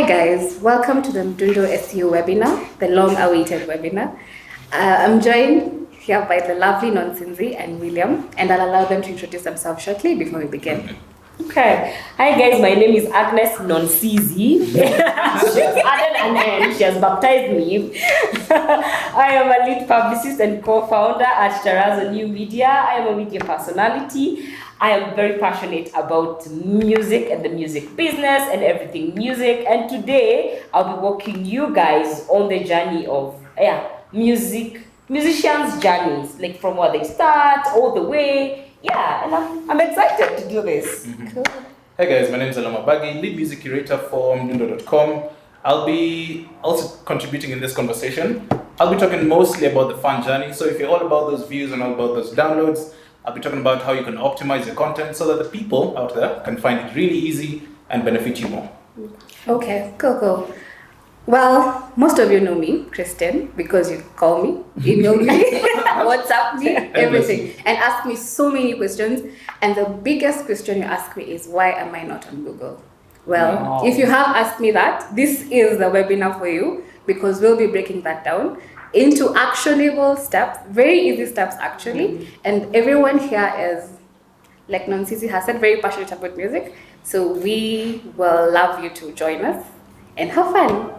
Hi guys, welcome to the Mdundo SEO webinar, the long-awaited webinar. I'm joined here by the lovely Nonsinzi and William, and I'll allow them to introduce themselves shortly before we begin. Okay. Hi guys, my name is Agnes Nonsinzi. She's added an N, she has baptized me. I am a lead publicist and co-founder at Tarazo New Media. I am a media personality. I am very passionate about music and the music business and everything music. And today I'll be walking you guys on the journey of musicians' journeys, like from where they start all the way. Yeah, and I'm excited to do this. Cool. Hey guys, my name is Abagi, lead music curator for Mdundo.com. I'll be also contributing in this conversation. I'll be talking mostly about the fun journey. So if you're all about those views and all about those downloads, I'll be talking about how you can optimize your content so that the people out there can find it really easy and benefit you more. Okay, cool. Well, most of you know me, Kristen, because you call me, email me, WhatsApp me, everything, and ask me so many questions. And the biggest question you ask me is, why am I not on Google? Well, If you have asked me that, this is the webinar for you, because we'll be breaking that down into actionable steps, very easy steps actually. And everyone here is, like Nonsinzi has said, very passionate about music. So we will love you to join us and have fun.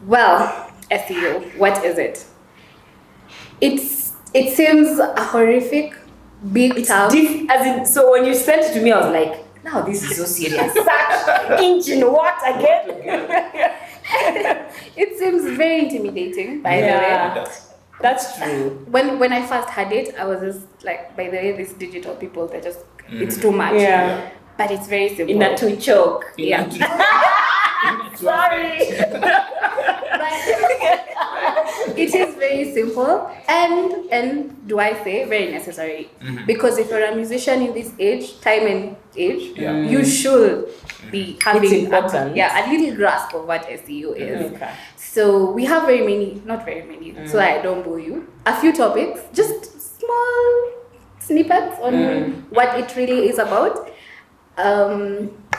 Well, SEO, what is it? It seems a horrific, big term. So when you sent it to me, I was like, now this is so serious. Search engine what again? It seems very intimidating, by the way. That's true. When I first had it, I was just like, by the way, these digital people, they're just, it's too much. Yeah. But it's very simple. In a to choke. Yeah. Sorry. It is very simple and do I say very necessary? Because if you're a musician in this time and age, you should be having a little grasp of what SEO is. Okay. So we have not very many, so I don't bore you. A few topics, just small snippets on what it really is about.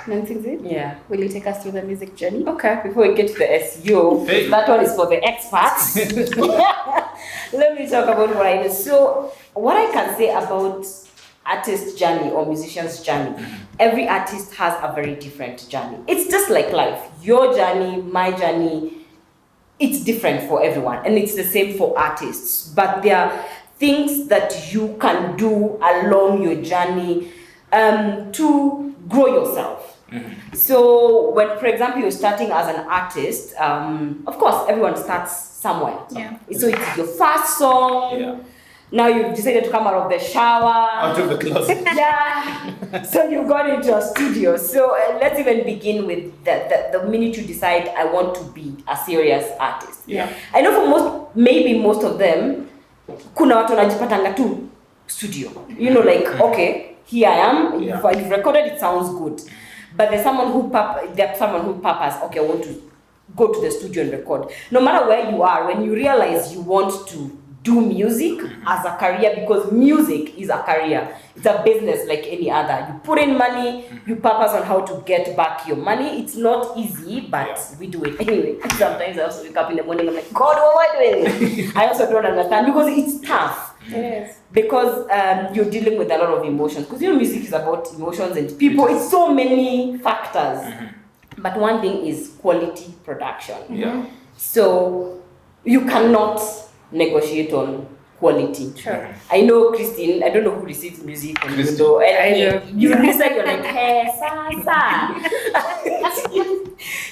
Nonsinzi, will you take us through the music journey? Okay, before we get to the SEO, that one is for the experts. Let me talk about what I know. So, what I can say about artist journey or musician's journey, every artist has a very different journey. It's just like life. Your journey, my journey, it's different for everyone, and it's the same for artists. But there are things that you can do along your journey to grow yourself. So when, for example, you're starting as an artist, of course, everyone starts somewhere. Yeah. So it's your first song. Yeah. Now you've decided to come out of the shower. Out of the closet. Yeah. So you've gone into a studio. So let's even begin with the minute you decide, I want to be a serious artist. Yeah. I know for most of them, kuna watu wanajipatanga tu studio. You know, like, okay, here I am. Yeah. You've recorded, it sounds good. But there's someone who purpose, okay, I want to go to the studio and record. No matter where you are, when you realize you want to do music as a career, because music is a career, it's a business like any other. You put in money, you purpose on how to get back your money. It's not easy, but we do it anyway. Sometimes I also wake up in the morning, I'm like, God, what am I doing? I also don't understand, because it's tough. Yes. Because you're dealing with a lot of emotions. Because music is about emotions and people. It's so many factors. But one thing is quality production. Yeah. So you cannot negotiate on quality. Sure. I know, Christine, I don't know who receives music on Mdundo. And you listen, you're like, hey, sa.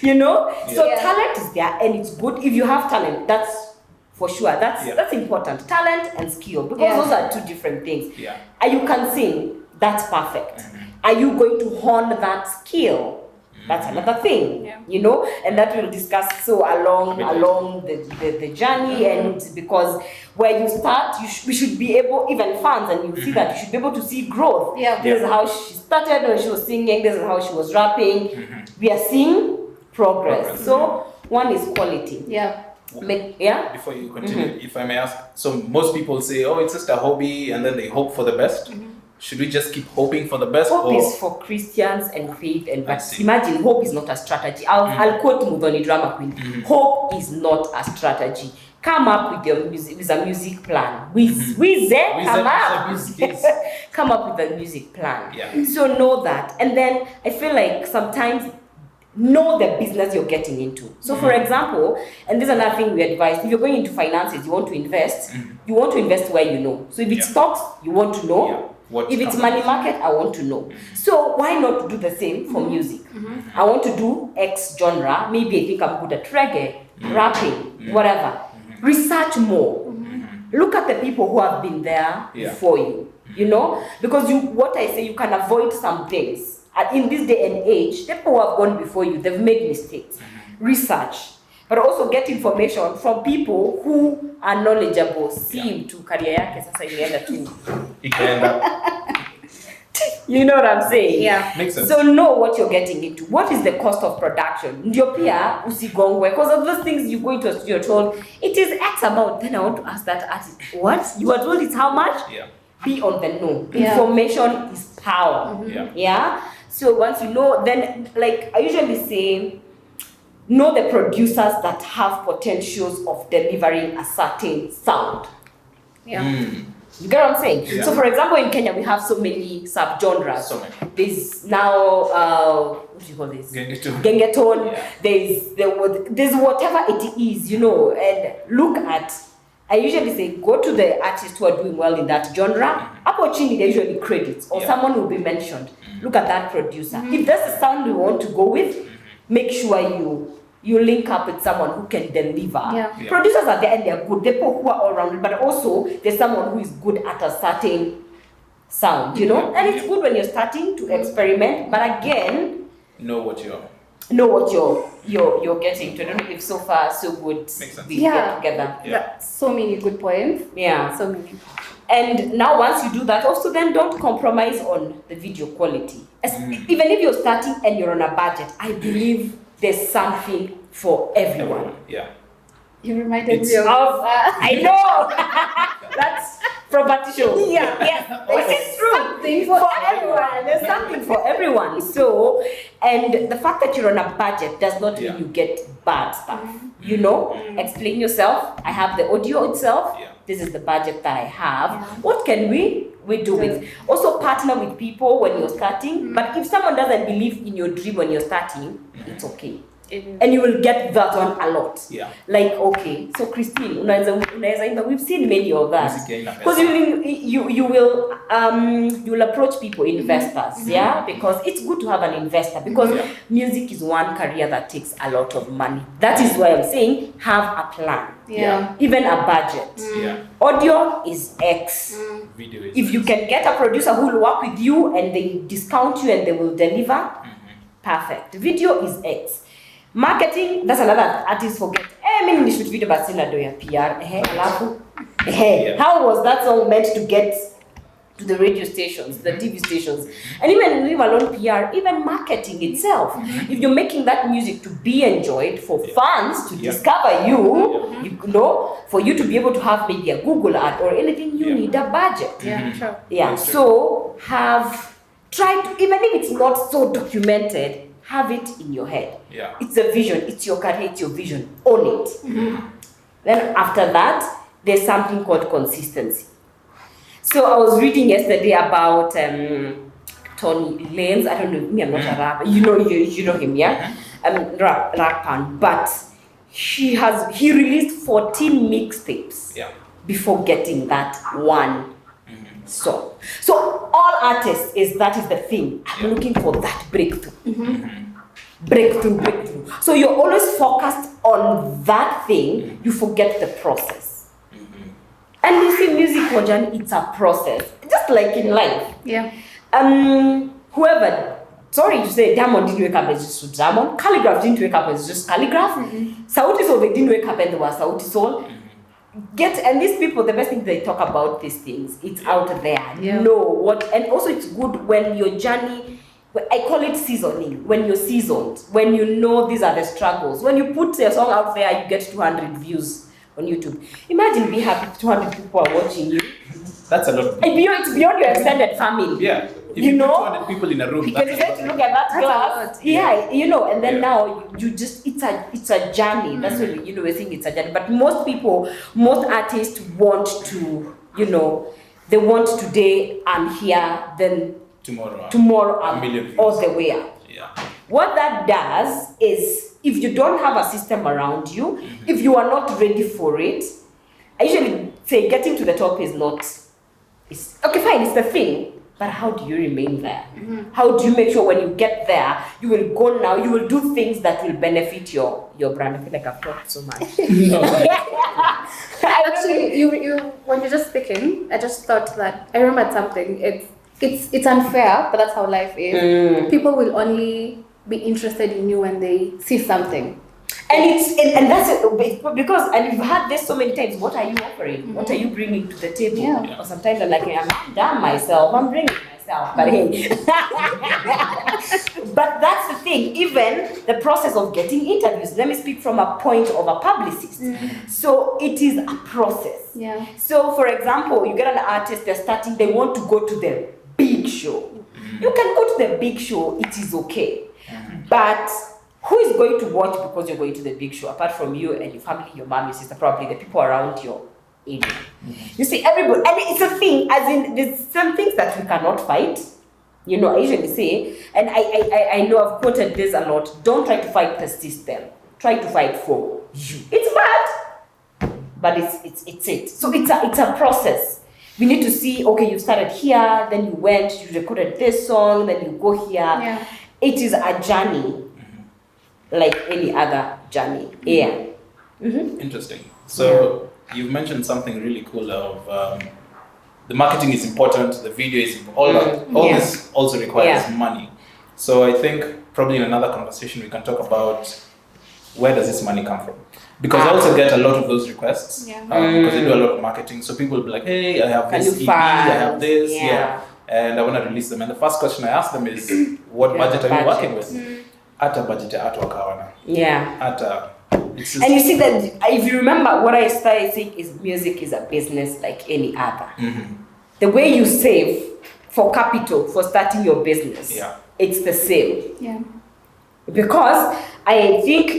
You know? So talent is there and it's good. If you have talent, that's for sure. That's important. Talent and skill. Because those are two different things. Yeah. And you can sing, that's perfect. Are you going to hone that skill? That's another thing, you know, and that we'll discuss so along the journey. And because where you start, we should be able, even fans, and you see that you should be able to see growth. Yeah. This is how she started when she was singing. This is how she was rapping. We are seeing progress. So one is quality. Yeah. Before you continue, if I may ask, so most people say, oh, it's just a hobby, and then they hope for the best. should we just keep hoping for the best? Hope or? is for Christians and faith, and I but see. imagine hope is not a strategy. I'll quote Mdundo drama queen. Hope is not a strategy. Come up with your music with a music plan. Come up with a music plan. Yeah. So know that, and then I feel like sometimes know the business you're getting into. So for example, and this is another thing we advise, if you're going into finances, you want to invest, you want to invest where you know. So if it's stocks, you want to know. Yeah. What If it's money market, I want to know. So why not do the same for music? I want to do X genre. Maybe I think I'm good at reggae, rapping, whatever. Research more. Look at the people who have been there before you. You know, because what I say, you can avoid some things. And in this day and age, people who have gone before you, they've made mistakes. Research, but also get information from people who are knowledgeable. See to career yake sasa inaenda tu. You know what I'm saying? Yeah. Makes sense. So know what you're getting into. What is the cost of production? Ndio pia usigongwe, because of those things you go into a studio, you're told it is X amount. Then I want to ask that artist, what? You are told it's how much? Yeah. Be on the know. Yeah. Information is power. Yeah. So once you know, then like I usually say, know the producers that have potentials of delivering a certain sound. Yeah. You get what I'm saying? Yeah. So for example, in Kenya, we have so many subgenres. So many. There's now, what do you call this? Gengeton. Yeah. There's whatever it is, you know, and look at, I usually say, go to the artists who are doing well in that genre. Hapo chini, they usually credits, or someone will be mentioned. Look at that producer. If that's the sound you want to go with, make sure you link up with someone who can deliver. Yeah. Yeah. Producers at the end, they're good. They're people who are all rounded, but also there's someone who is good at a certain sound, you know? And it's good when you're starting to experiment, but again, Know what you're getting to. I don't know if so far so good. Makes sense. We get together. That's so many good points. Yeah. So many. And now once you do that, also then don't compromise on the video quality. Even if you're starting and you're on a budget, I believe there's something for everyone. Yeah. You reminded It's me of I know. That's property show. Yeah. Yes. This is true. Something for everyone. There's something for everyone. So, and the fact that you're on a budget does not mean you get bad stuff. You know, explain yourself. I have the audio itself. Yeah. This is the budget that I have. What can we do with? Also partner with people when you're starting. But if someone doesn't believe in your dream when you're starting, it's okay. And you will get that one a lot. Yeah. Like, okay, so Christine, we've seen many of that. Because you will approach people, investors, yeah? Because it's good to have an investor, because music is one career that takes a lot of money. That is why I'm saying have a plan. Yeah. Even a budget. Yeah. Audio is X. Video is If you can get a producer who will work with you and they discount you and they will deliver, perfect. Video is X. Marketing, that's another artist forget. Mimi nishoot video but sina do ya PR. Alafu. How was that song meant to get to the radio stations, the TV stations? And even leave alone PR, even marketing itself. If you're making that music to be enjoyed for fans to discover you, you know, for you to be able to have maybe a Google ad or anything, you need a budget. Yeah, sure. Yeah. So try to, even if it's not so documented, have it in your head. Yeah. It's a vision. It's your career. It's your vision. Own it. Then after that, there's something called consistency. So I was reading yesterday about Tony Lanes. I don't know. Me, I'm not a rapper. You know him, yeah. Rapper, but he released 14 mixtapes. Yeah. Before getting that one song. So all artists that is the thing. I'm looking for that breakthrough. Breakthrough. So you're always focused on that thing, you forget the process. And you see music for journey, it's a process. Just like in life. Yeah. Whoever, sorry to say, Diamond didn't wake up as just Diamond. Calligraph didn't wake up as just Calligraph. Sauti Sol, they didn't wake up and they were Sauti Sol. And these people, the best thing they talk about these things, it's out there. Yeah. Know what, and also it's good when your journey, I call it seasoning, when you're seasoned, when you know these are the struggles. When you put a song out there, you get 200 views. on YouTube. Imagine being happy 200 people are watching you. That's a lot. It's beyond your extended family. Yeah. If you put 200 people in a room, because you get to look at that glass. Yeah, and then now you just, it's a journey. That's what, we think it's a journey. But most artists want to, they want today I'm here, then tomorrow I'm a million views. All the way up. Yeah. What that does is, if you don't have a system around you, if you are not ready for it, I usually say getting to the top is not, okay, fine, it's the thing, but how do you remain there? How do you make sure when you get there, you will go now, you will do things that will benefit your brand? I feel like I've talked so much. Actually, you when you're just speaking, I just thought that I remembered something. It's unfair, but that's how life is. People will only be interested in you when they see something. And that's it, because you've had this so many times. What are you offering? What are you bringing to the table? Yeah. Or sometimes I'm like, I'm done myself. I'm bringing myself. But hey, but that's the thing. Even the process of getting interviews. Let me speak from a point of a publicist. So it is a process. Yeah. So for example, you get an artist. They're starting. They want to go to the big show. You can go to the big show. It is okay. But who is going to watch because you're going to the big show, apart from you and your family, your mom, your sister, probably the people around your area? You see, everybody, and it's a thing, as in, there's some things that we cannot fight. I usually say, and I know I've quoted this a lot, don't try to fight the system. Try to fight for you. It's bad, but it's it. So it's a process. We need to see, okay, you started here, then you went, you recorded this song, then you go here. Yeah. It is a journey. Like any other journey. Yeah. Interesting. So you've mentioned something really cool of the marketing is important, the video is all this also requires money. So I think probably in another conversation we can talk about where does this money come from? Because I also get a lot of those requests because I do a lot of marketing. So people will be like, hey, I have this EP, I have this, and I want to release them. And the first question I ask them is, what budget are you working with? At a budget, at wakawana. Yeah. And you see that, if you remember what I started saying, is music is a business like any other. The way you save for capital for starting your business, it's the same. Yeah. Because I think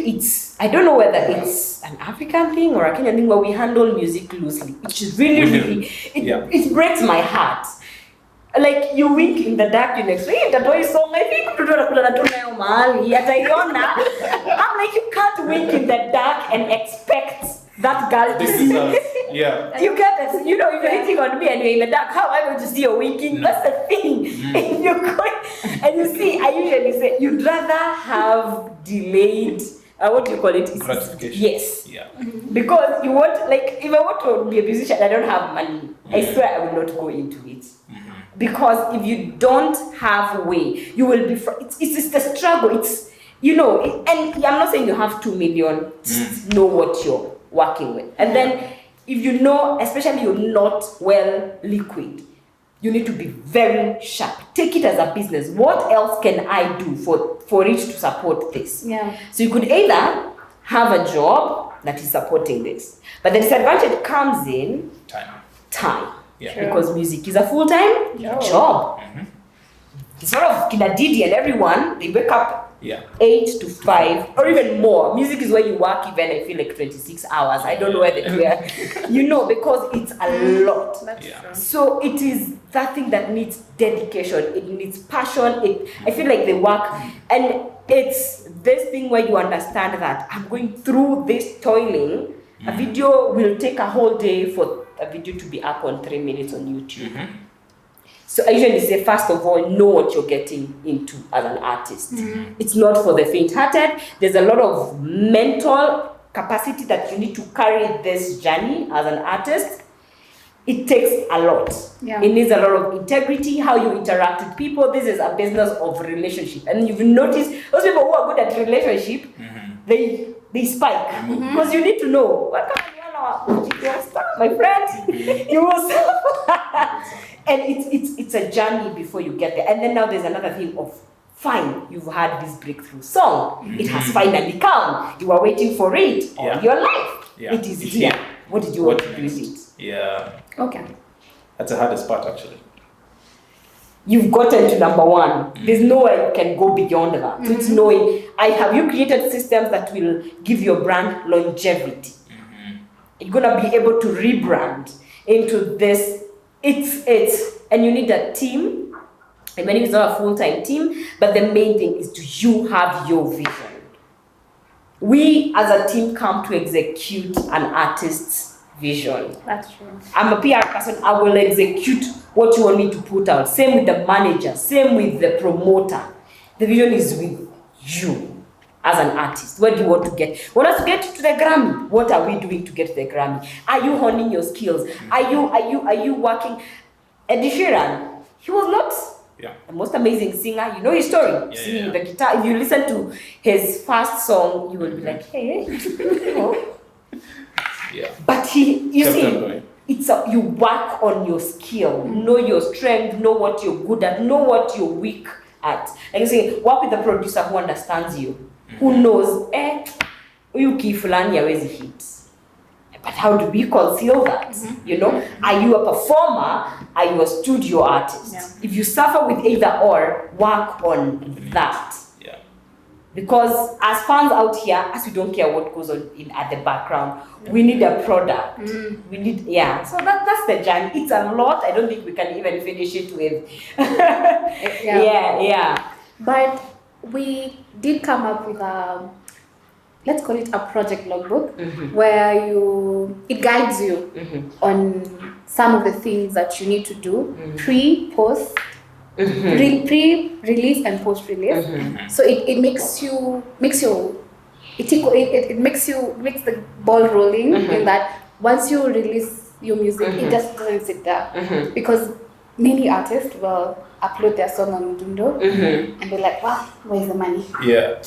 I don't know whether it's an African thing or a Kenyan thing, where we handle music loosely. It's really, it breaks my heart. Like, you wink in the dark, you next week, that boy song, I think, I'm like, you can't wink in the dark and expect that girl to see. You get it. If you're hitting on me and you're in the dark, how am I going to see you winking? That's the thing. And you're going, and you see, I usually say, you'd rather have delayed, what do you call it? Gratification. Yes. Because you want, like, if I want to be a musician, I don't have money. I swear I will not go into it. Because if you don't have a way, you will be. It's the struggle. It's and I'm not saying you have 2 million. Just know what you're working with, and then if you know, especially you're not well liquid, you need to be very sharp. Take it as a business. What else can I do for it to support this? Yeah. So you could either have a job that is supporting this, but the disadvantage comes in time. Because music is a full-time job. It's sort of Kina Didi and everyone, they wake up 8 to 5 or even more. Music is where you work even, I feel like 26 hours. I don't know whether because it's a lot. That's true. So it is that thing that needs dedication. It needs passion. I feel like they work, and it's this thing where you understand that I'm going through this toiling. A video will take a whole day for a video to be up on 3 minutes on YouTube. So I usually say, first of all, know what you're getting into as an artist. It's not for the faint-hearted. There's a lot of mental capacity that you need to carry this journey as an artist. It takes a lot. It needs a lot of integrity, how you interact with people. This is a business of relationship. And you've noticed, those people who are good at relationship, they spike. Because you need to know, my friend, you will suffer. And it's a journey before you get there. And then now there's another thing of, fine, you've had this breakthrough song. It has finally come. You are waiting for it all your life. Yeah. It is It's here. here. What did you want to do with it? Yeah. Okay. That's the hardest part, actually. You've gotten to number one. There's nowhere you can go beyond that. So it's knowing, have you created systems that will give your brand longevity? You're gonna be able to rebrand into this. And you need a team. And maybe it's not a full-time team, but the main thing is you have your vision. We as a team come to execute an artist's vision. That's true. I'm a PR person, I will execute what you want me to put out. Same with the manager, same with the promoter. The vision is with you as an artist. Where do you want to get? Want us to get to the Grammy? What are we doing to get to the Grammy? Are you honing your skills? Are you working? Ed Sheeran, he was not the most amazing singer. You know his story. Singing the guitar. If you listen to his first song, you will be like, hey, Yeah. But you work on your skill, know your strength, know what you're good at, know what you're weak at. Like you say, work with a producer who understands you, who knows, huyu kifulani hawezi hit. But how do we conceal that? You know, are you a performer? Are you a studio artist? Yeah. If you suffer with either or, work on that. Yeah. Because as fans out here, as we don't care what goes on at the background, we need a product. We need, so that's the journey. It's a lot. I don't think we can even finish it with. But we did come up with a, let's call it a project logbook, where it guides you on some of the things that you need to do pre, post, pre-release and post-release. So it makes the ball rolling in that once you release your music, it just doesn't sit there. Because many artists will upload their song on Mdundo and be like, wow, where's the money? Yeah.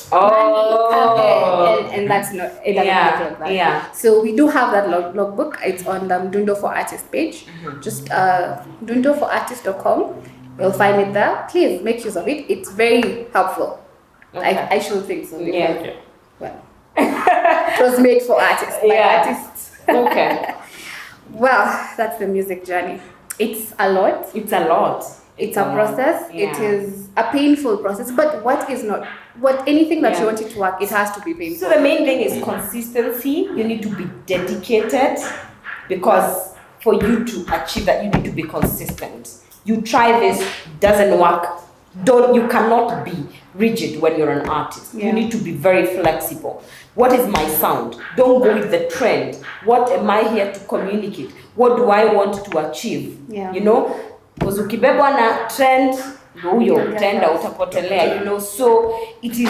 And that's not, it doesn't work like that. Yeah. So we do have that logbook. It's on the Mdundo for Artists page. Just mdundoforartists.com. You'll find it there. Please make use of it. It's very helpful. Okay. I should think so. Yeah. Well, it was made for artists by artists. Okay. Well, that's the music journey. It's a lot. It's a lot. It's a process. Yeah. It is a painful process. But anything that you want it to work, it has to be painful. So the main thing is consistency. You need to be dedicated, because for you to achieve that, you need to be consistent. You try this, doesn't work. You cannot be rigid when you're an artist. You need to be very flexible. What is my sound? Don't go with the trend. What am I here to communicate? What do I want to achieve? Yeah. You know, because ukibebwa na trend, huyo trend utapotelea, you know. So it is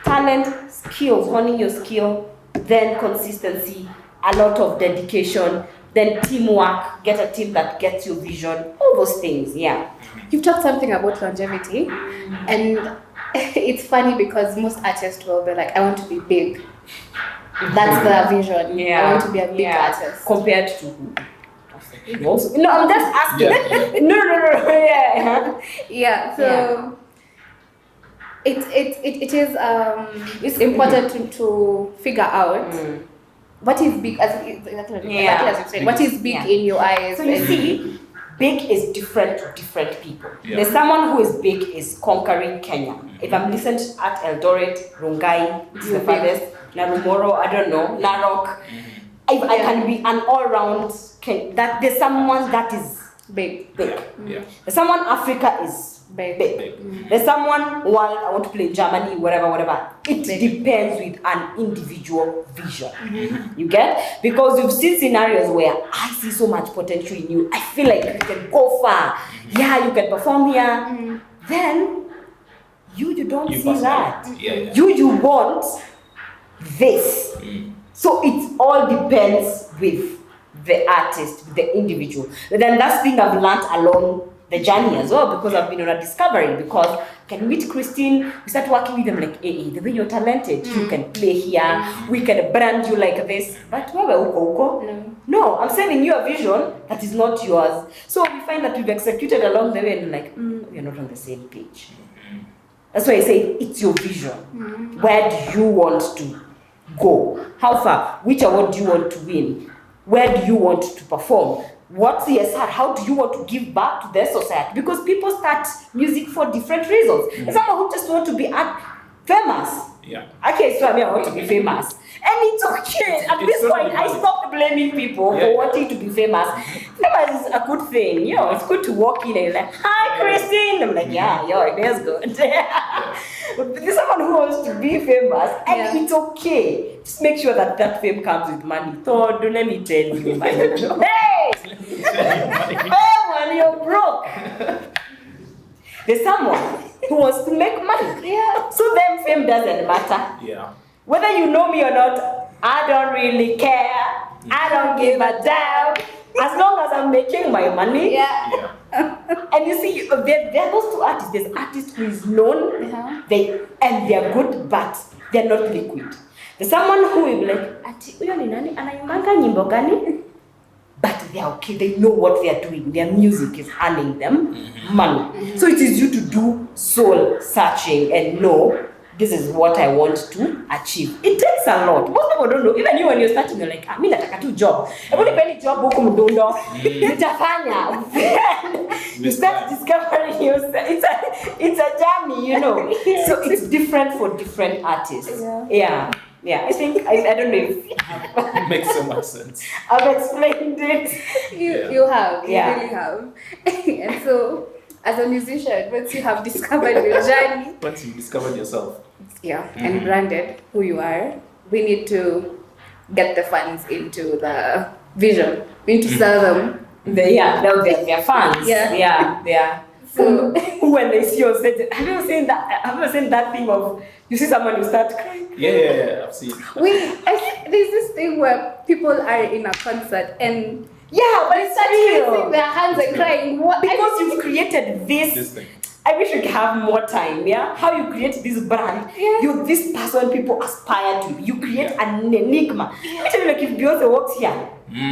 talent, skills, honing your skill, then consistency, a lot of dedication, then teamwork, get a team that gets your vision, all those things, You've talked something about longevity, and it's funny because most artists will be like, I want to be big. That's the vision. I want to be a big artist. Compared to who? No, I'm just asking. No. So it is it's important to figure out what is big, exactly as you said. What is big in your eyes? So you see, big is different to different people. Yeah. There's someone who is big is conquering Kenya. If I'm listening at Eldoret, Rongai, which is the farthest, Narumoro, I don't know, Narok. If I can be an all-round, that there's someone that is big. Yeah. There's someone Africa is big. There's someone world, I want to play in Germany, whatever. It depends with an individual vision. You get? Because you've seen scenarios where I see so much potential in you. I feel like you can go far. Yeah, you can perform here. Then you don't see that. You want this. So it all depends with the artist, with the individual. But then that's thing I've learned along the journey as well, because I've been on a discovery. Because I can meet Christine, we start working with them like, hey, the way you're talented, you can play here, we can brand you like this. But no, I'm sending you a vision that is not yours. So we find that we've executed along the way and like, we're not on the same page. That's why I say it's your vision. Where do you want to go? How far? Which award do you want to win? Where do you want to perform? What's CSR? How do you want to give back to the society? Because people start music for different reasons. There's someone who just want to be famous. Yeah. Okay, so I want to be famous. And it's okay. At this point, I stopped blaming people for wanting to be famous. Famous is a good thing. It's good to walk in and you're like, hi, Christine. I'm like, it is good. But there's someone who wants to be famous, and it's okay. Just make sure that fame comes with money. So, don't let me tell you, man. Hey! Fame when you're broke. There's someone who wants to make money. Yeah. So then fame doesn't matter. Yeah. Whether you know me or not, I don't really care. I don't give a damn. As long as I'm making my money. Yeah. And you see, there are those two artists. There's artist who is known, they're good, but they're not liquid. There's someone who will be like, ati uyo ni nani anaimbanga nyimbo gani? But they're okay. They know what they're doing. Their music is earning them money. So it is you to do soul searching and know this is what I want to achieve. It takes a lot. Most people don't know. Even you when you're starting, you're like, mimi nataka tu job. Hebu nipeni job huku Mdundo. Nitafanya. You start discovering yourself. It's a journey, So it's different for different artists. Yeah. I think I don't know if It makes so much sense. I've explained it. You have. You really have. And so, as a musician, once you have discovered your journey, Once you discovered yourself. and branded who you are, we need to get the fans into the vision. We need to sell them. They're fans. Yeah. So Who when they see you say, have you ever seen that thing of you see someone you start crying? Yeah, I've seen. I think there's this thing where people are in a concert and But it's real. raising their hands and crying. Because you've created this thing. I wish we could have more time, How you create this brand, you're this person people aspire to. You create an enigma. Let me tell you, like if Beyonce walks here,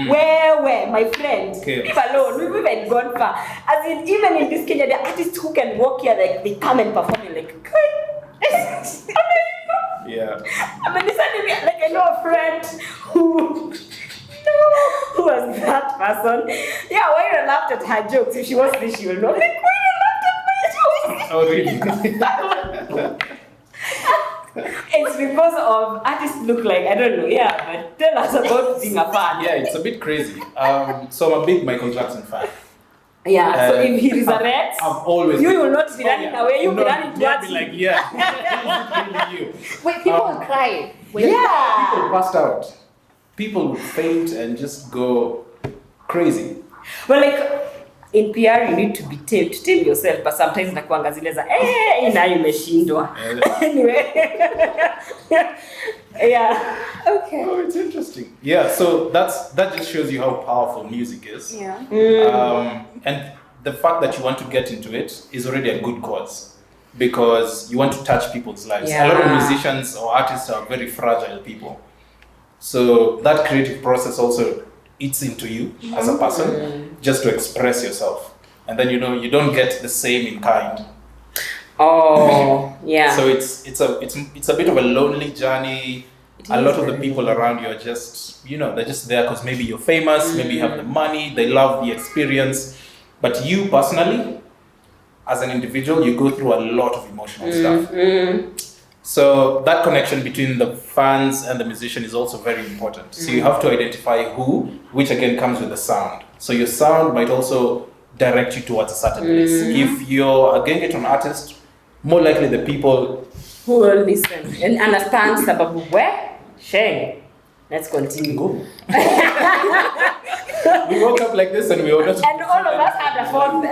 where, my friend, leave alone, we've even gone far. As in, even in this Kenya, the artists who can walk here, like they come and perform, you're like, Yeah. I mean, like I know a friend who was that person. Yeah, Waira laughed at her jokes. If she was this, she will know. Like, Waira laughed at my jokes. Oh, really? It's because of artists look like, I don't know, but tell us about being a fan. Yeah, it's a bit crazy. So I'm a big Michael Jackson fan. So if he resurrects, I've always you will not be running away, you'll be running towards be like, him. is it really you? Wait, people will cry. People passed out. People would faint and just go crazy. But like, in PR you need to be tamed to tame yourself, but sometimes nakuanga zile za ina imeshindwa. Anyway. Okay. Oh, it's interesting. Yeah, so that just shows you how powerful music is. Yeah. And the fact that you want to get into it is already a good cause because you want to touch people's lives. A lot of musicians or artists are very fragile people. So that creative process also eats into you as a person just to express yourself. And then you don't get the same in kind. Oh, yeah. So it's a bit of a lonely journey. A lot of the people around you are just, they're just there because maybe you're famous, maybe you have the money, they love the experience. But you personally, as an individual, you go through a lot of emotional stuff. So that connection between the fans and the musician is also very important. So you have to identify which again comes with the sound. So your sound might also direct you towards a certain place. If you're a gengeton artist, more likely the people who will listen and understand sababu where share. Let's continue. Go. We woke up like this and we were not. And all of us had a phone.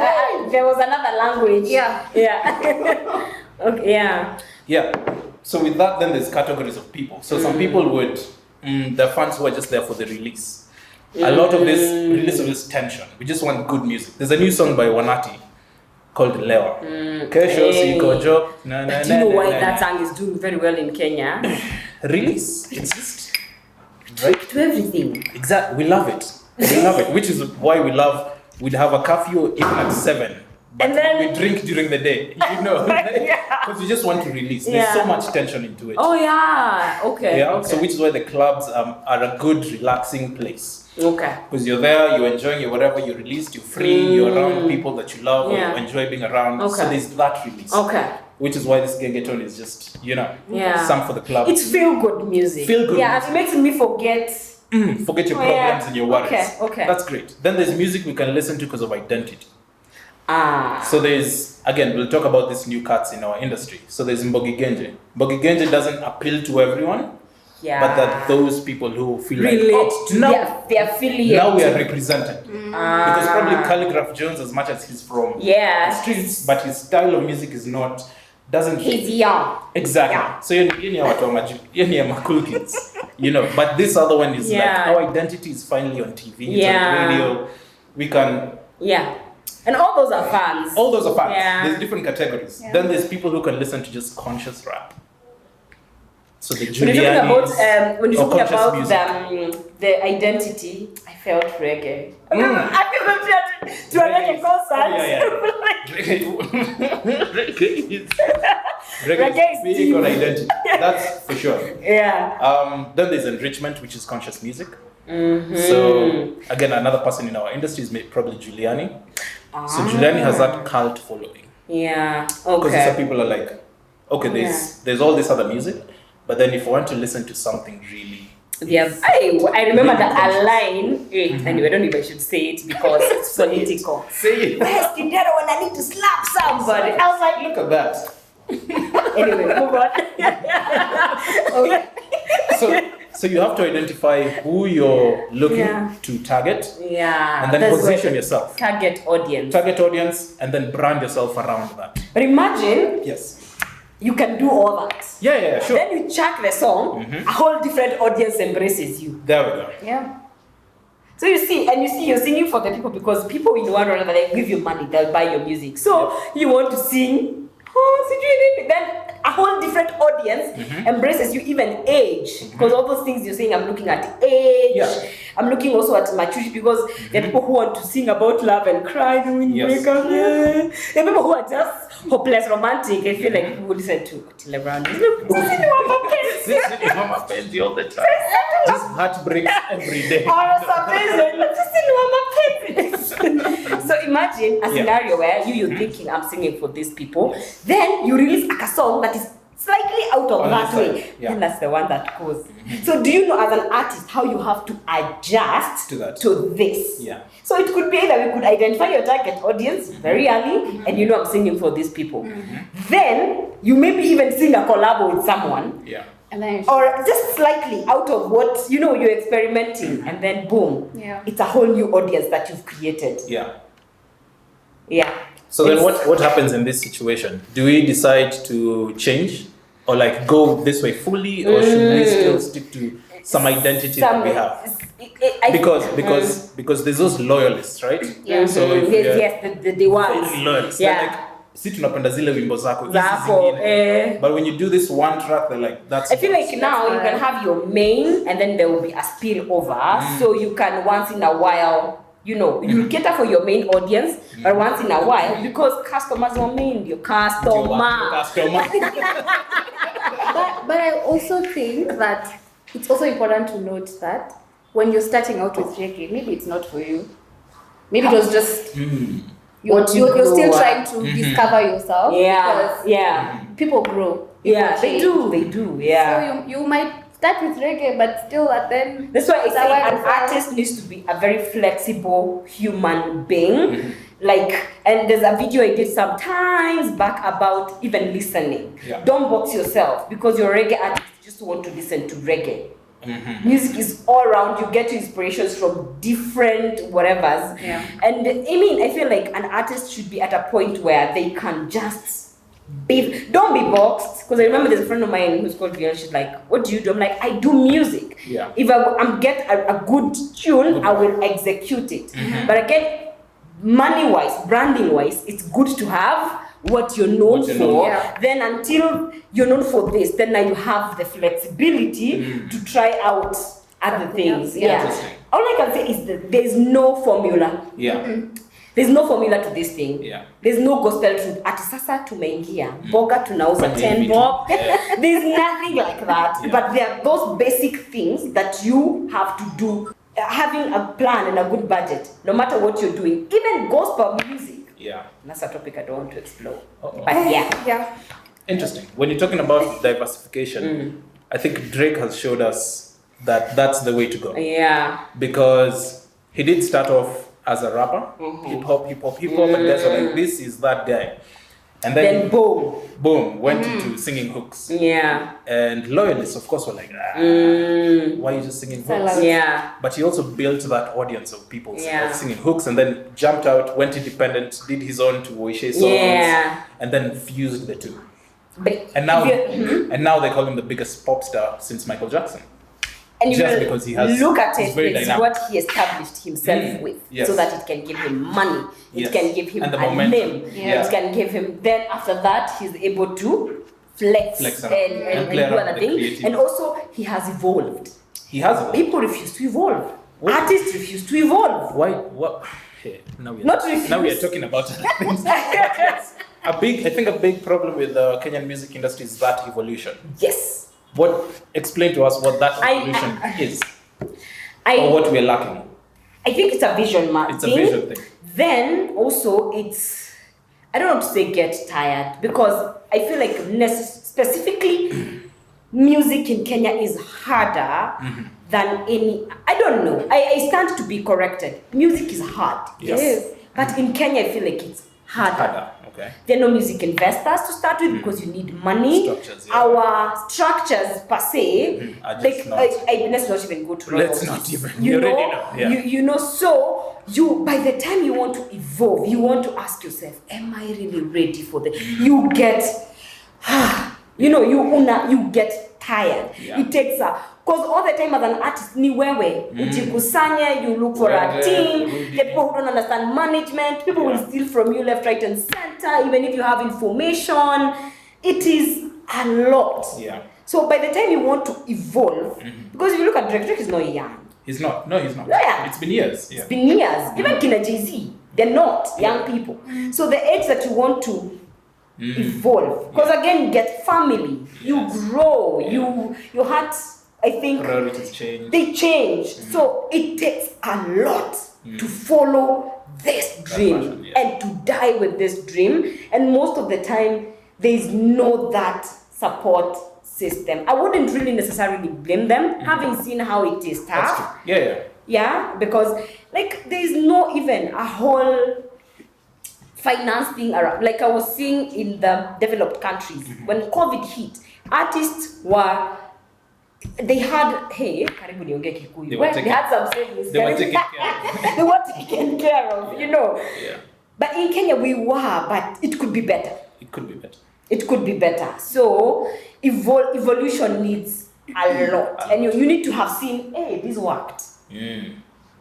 There was another language. Yeah. Okay. Yeah. So with that, then there's categories of people. So some people would, the fans who are just there for the release. A lot of this release of this tension. We just want good music. There's a new song by Wanati called Lewa. Kesho sikojo. Do you know why that song is doing very well in Kenya? Release. It's just right to everything. Exactly. We love it. Which is why we'd have a curfew even at 7 but And then- we drink during the day, because you just want to release. There's so much tension into it. Oh yeah. Okay. Yeah. Okay. So which is why the clubs are a good relaxing place. Okay. Because you're there, you're enjoying your whatever, you're released, you're free, you're around people that you love, or you enjoy being around. Okay. So there's that release. Okay. Which is why this Gengeton is just, some for the club. It's feel good music. Feel good Yeah, music. it makes me forget. Forget your problems and your worries. Okay. That's great. Then there's music we can listen to because of identity. Ah. So there's, again, we'll talk about these new cuts in our industry. So there's Mbogi Genje. Mbogi Genje doesn't appeal to everyone, Yeah. but that those people who feel relate like, to the affiliate. now we are represented. Because probably Calligraph Jones, as much as he's from the streets, but his style of music is not, doesn't... He's young. Exactly. Yeah. So you're cool kids, but this other one is like, our identity is finally on TV, it's on radio, we can... Yeah. And all those are fans. All those are fans. Yeah. There's different categories. Yeah. Then there's people who can listen to just conscious rap. So the When you're talking Giuliani's when you're or talking conscious about music. the identity, I felt reggae. I feel to a reggae concert. Reggae is big on identity. That's for sure. Yeah. Then there's enrichment, which is conscious music. So again, another person in our industry is probably Giuliani. So Giuliani has that cult following. Yeah. Because some Okay. people are like, okay, there's all this other music, but then if I want to listen to something really, Yeah. I remember that a line. Anyway, I don't know if I should say it because it's political. say it. Where's Kindero when I need to slap somebody? I was like, Look at that. anyway, move on. Okay. So you have to identify who you're looking to target, Yeah. and then that's position what- yourself. Target audience. Target audience, and then brand yourself around that. But imagine Yes. you can do all that. Yeah, sure. Then you chuck the song, a whole different audience embraces you. There we go. Yeah. So you see you're singing for the people because people in one or another, they give you money, they'll buy your music. So you want to sing, then a whole different audience embraces you, even age. Because all those things you're saying, I'm looking at age. Yeah. I'm looking also at maturity because there are people who want to sing about love and cry when you Yes. break up. There are people who are just hopeless romantic. I feel like people listen to Otile Brown. Mama Penzi all the time. Just heartbreaks every day. So imagine a scenario where you're thinking, I'm singing for these people, then you release a song that is slightly out of On that the side, way, yeah. then that's the one that goes. So do you know as an artist how you have to adjust To that. to this? Yeah. So it could be that we could identify your target audience very early, and I'm singing for these people. Then you maybe even sing a collab with someone. Yeah. And then Or just slightly out of what you're experimenting, and then boom, it's a whole new audience that you've created. Yeah. Yeah. So then what happens in this situation? Do we decide to change or like go this way fully, or should we still stick to some identity that we have? Because there's those loyalists, right? Yeah. So if yes, the ones. fully loyalists, Yeah. they're like, si tunapenda zile wimbo zako, hizi Zako, zingine. But when you do this one track, they're like, that's I feel like now you can have your main, and then there will be a spillover, so you can once in a while, you cater for your main audience, but once in a while, because customers are main, your customer. But I also think that it's also important to note that when you're starting out with reggae, maybe it's not for you. Maybe it was just you're still trying to discover yourself. Yeah, because people grow. Yeah, People they change. do, yeah. So you might start with reggae, but still at then. That's why I say an Otherwise, artist needs to be a very flexible human being. And there's a video I did some times back about even listening. Yeah. Don't box yourself because you're a reggae artist, you just want to listen to reggae. Music is all around. You get inspirations from different whatevers. Yeah. And I feel like an artist should be at a point where they can just don't be boxed. Because I remember there's a friend of mine who's called Vivian. She's like, "What do you do?" I'm like, "I do music. Yeah. If I'm get a good tune, I will execute it." But again, money-wise, branding-wise, it's good to have what you're known What you're for. known for. Yeah. Then until you're known for this, then now you have the flexibility to try out other things. else, yeah. Yeah. All I can say is that there's no formula. Yeah. There's no formula to this thing. Yeah. There's no gospel truth. Ati sasa tumeingia. Boga tunauza 10 bob. There's nothing like that. Yeah. But there are those basic things that you have to do. Having a plan and a good budget, no matter what you're doing. Even gospel music. Yeah. That's a topic I don't want to explore. Uh-oh. But yeah. Yeah. Interesting. When you're talking about diversification, I think Drake has showed us that that's the way to go. Yeah. Because he did start off as a rapper, hip hop, and guys were like, this is that guy. And then boom, went into singing hooks. Yeah. And loyalists, of course, were like, why are you just singing hooks? Yeah. But he also built that audience of people Yeah. singing hooks, and then jumped out, went independent, did his own Tuoishe songs, and then fused the two. But And now, and now they call him the biggest pop star since Michael Jackson. and you just will because he has, look at he's it, very it's dynamic. what he established himself with, Yes. so that it can give him money, it Yes. can give him And the a momentum. name, Yeah. it can give him. Then after that, he's able to flex Up and play do around other with the things. creative. And also, he has evolved. He has evolved. People refuse to evolve. What? Artists refuse to evolve. Why? What? Hey, now we are, Not refuse. now we are talking about other things. Yes. I think a big problem with the Kenyan music industry is that evolution. Yes. Explain to us what that evolution is, or what we're lacking. I think it's a vision, Mark. It's a vision thing. Then also it's, I don't want to say get tired, because I feel like specifically music in Kenya is harder than any, I don't know. I stand to be corrected. Music is hard. Yes. It is. But in Kenya, I feel like it's harder. Okay. There are no music investors to start with because you need money. Structures, yeah. Our structures per se, Are just like not. let's not even go to Let's royalties. not even. You You know, already know. Yeah. you know. So you, by the time you want to evolve, you want to ask yourself, am I really ready for this? You get, you get tired. Yeah. It takes because all the time as an artist, ni wewe, ujikusanye, you look for a team, the people who don't understand management, people will steal from you left, right, and center, even if you have information. It is a lot. Yeah. So by the time you want to evolve, because if you look at Drake is not young. He's not. No, he's not. Yeah. It's been years. Yeah. It's been years. Even Kina Jay-Z, they're not young people. So the age that you want to evolve, because again, you get family, you grow, your heart, I think, Priorities change. they change. So it takes a lot to follow this dream passion, yeah. and to die with this dream. And most of the time, there is no that support system. I wouldn't really necessarily blame them, having seen how it is That's tough. true. Yeah. Yeah, because like there is no even a whole finance thing around. Like I was seeing in the developed countries, when COVID hit, artists they had karibu niongee Kikuyu. They were Well, taken- they had some savings. They were taken care of. They were taken care of, you know. Yeah. But in Kenya we were, but it could be better. It could be better. It could be better. So evolution needs a lot, and you need to have seen, hey, this worked.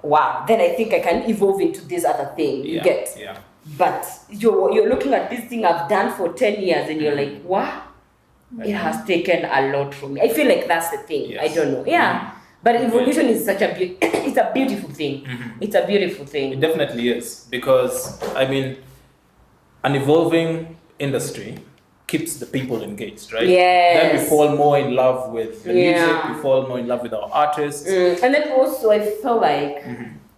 Wow, then I think I can evolve into this other thing. You get? Yeah. But you're looking at this thing I've done for 10 years and you're like, wow, it has taken a lot from me. I feel like that's the thing. Yes. I don't know. Yeah. But evolution is such it's a beautiful thing. It's a beautiful It thing. definitely is, because I mean, an evolving industry keeps the people engaged, right? Yes. Then we fall more in love with the music, Yeah. we fall more in love with our artists. And then also I feel like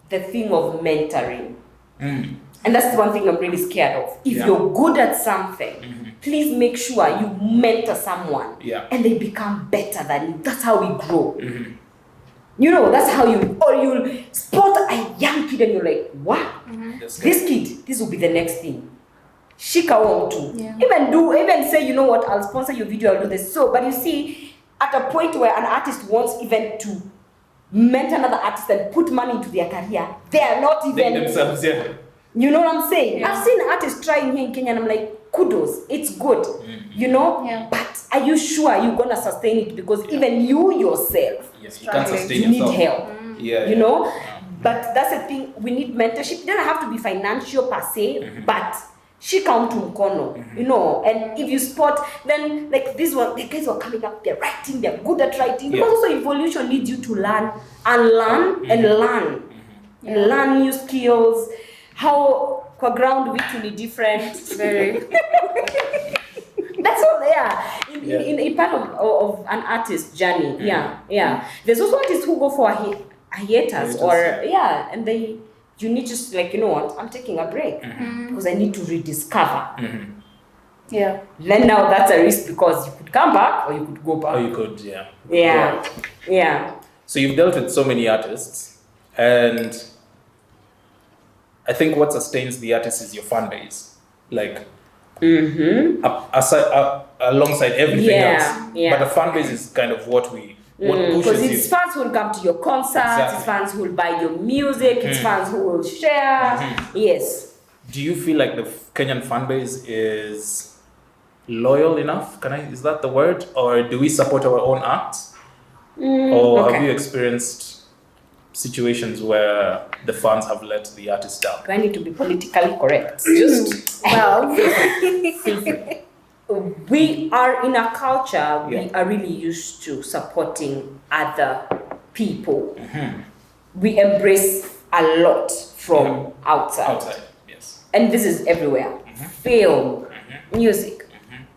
the thing of mentoring. And that's one thing I'm really scared of. If Yeah. you're good at something, please make sure you mentor someone Yeah. and they become better than you. That's how we grow. You know, that's how you'll spot a young kid and you're like, what? This This kid, this will be the next thing. Shika on too. Yeah. Even say, you know what, I'll sponsor your video, I'll do this. So, but you see, at a point where an artist wants even to mentor another artist and put money into their career, they are not They even themselves, yeah. You know what I'm saying? Yeah. I've seen artists trying here in Kenya and I'm like, kudos, it's good. You know? Yeah. But are you sure you're gonna sustain it? Because even you yourself, Yes, you can't sustain you need yourself. help. Yeah. You know? But that's the thing, we need mentorship. It doesn't have to be financial per se, but shika mtu mkono, you know, and if you spot, then like this one, the guys are coming up, they're writing, they're good at writing, because also evolution needs you to learn and learn and learn. And learn new skills. How Kwa ground vitu ni different. Very. That's all there. In a part of an artist's journey. Yeah. There's also artists who go for hiatus and you need just like, you know what, I'm taking a break because I need to rediscover. Yeah. Then now that's a risk because you could come back or you could go back. Or you could, Yeah. So you've dealt with so many artists, and I think what sustains the artist is your fan base. Like, alongside everything else. Yeah. But the fan base is kind of what pushes you. Because it's fans who will come to your concerts, it's fans who will buy your music, it's fans who will share. Yes. Do you feel like the Kenyan fan base is loyal enough? Is that the word? Or do we support our own acts? Or have you experienced situations where the fans have let the artist down? Do I need to be politically correct? Just we are in a culture, we are really used to supporting other people. We embrace a lot from outside. Yes. And this is everywhere. Film, music,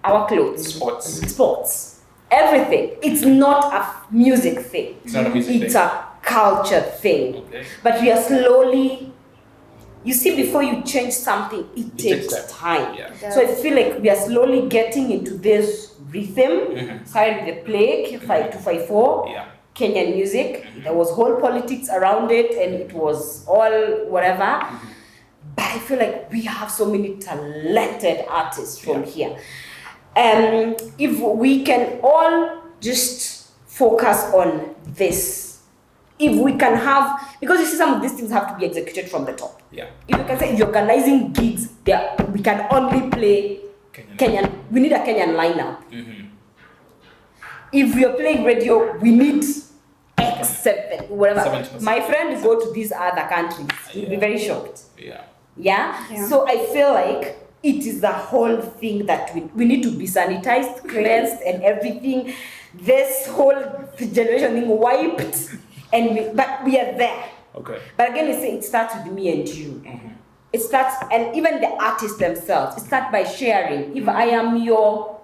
our clothes, sports, everything. It's not a music thing. It's not a music thing. It's a culture thing. Okay. But we are slowly, you see, before you change something, it takes time. Yeah. So I feel like we are slowly getting into this rhythm. Started with the play, 5254, Kenyan music. There was whole politics around it, and it was all whatever. But I feel like we have so many talented artists from here. If we can all just focus on this, if we can have, because you see some of these things have to be executed from the top. Yeah. If you can say, if you're organizing gigs, we can only play Kenyan. We need a Kenyan lineup. If we are playing radio, we need X7, whatever. 70%. My friend go to these other countries. You'll be very shocked. Yeah. So I feel like it is the whole thing that we need to be sanitized, cleansed, and everything. This whole generation thing wiped, but we are there. Okay. But again, it starts with me and you. It starts, and even the artists themselves, it starts by sharing. If I am your,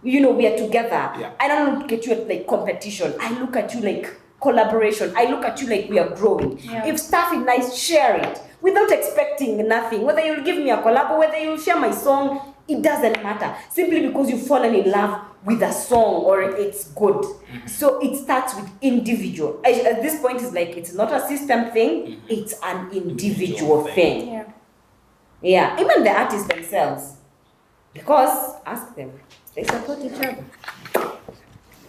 we are together. I don't look at you at like competition. I look at you like collaboration. I look at you like we are growing. If stuff is nice, share it without expecting nothing. Whether you'll give me a collab or whether you'll share my song, it doesn't matter. Simply because you've fallen in love with a song or it's good. So it starts with individual. At this point, it's like it's not a system thing, it's an individual thing. Yeah, even the artists themselves. Because, ask them, they support each other.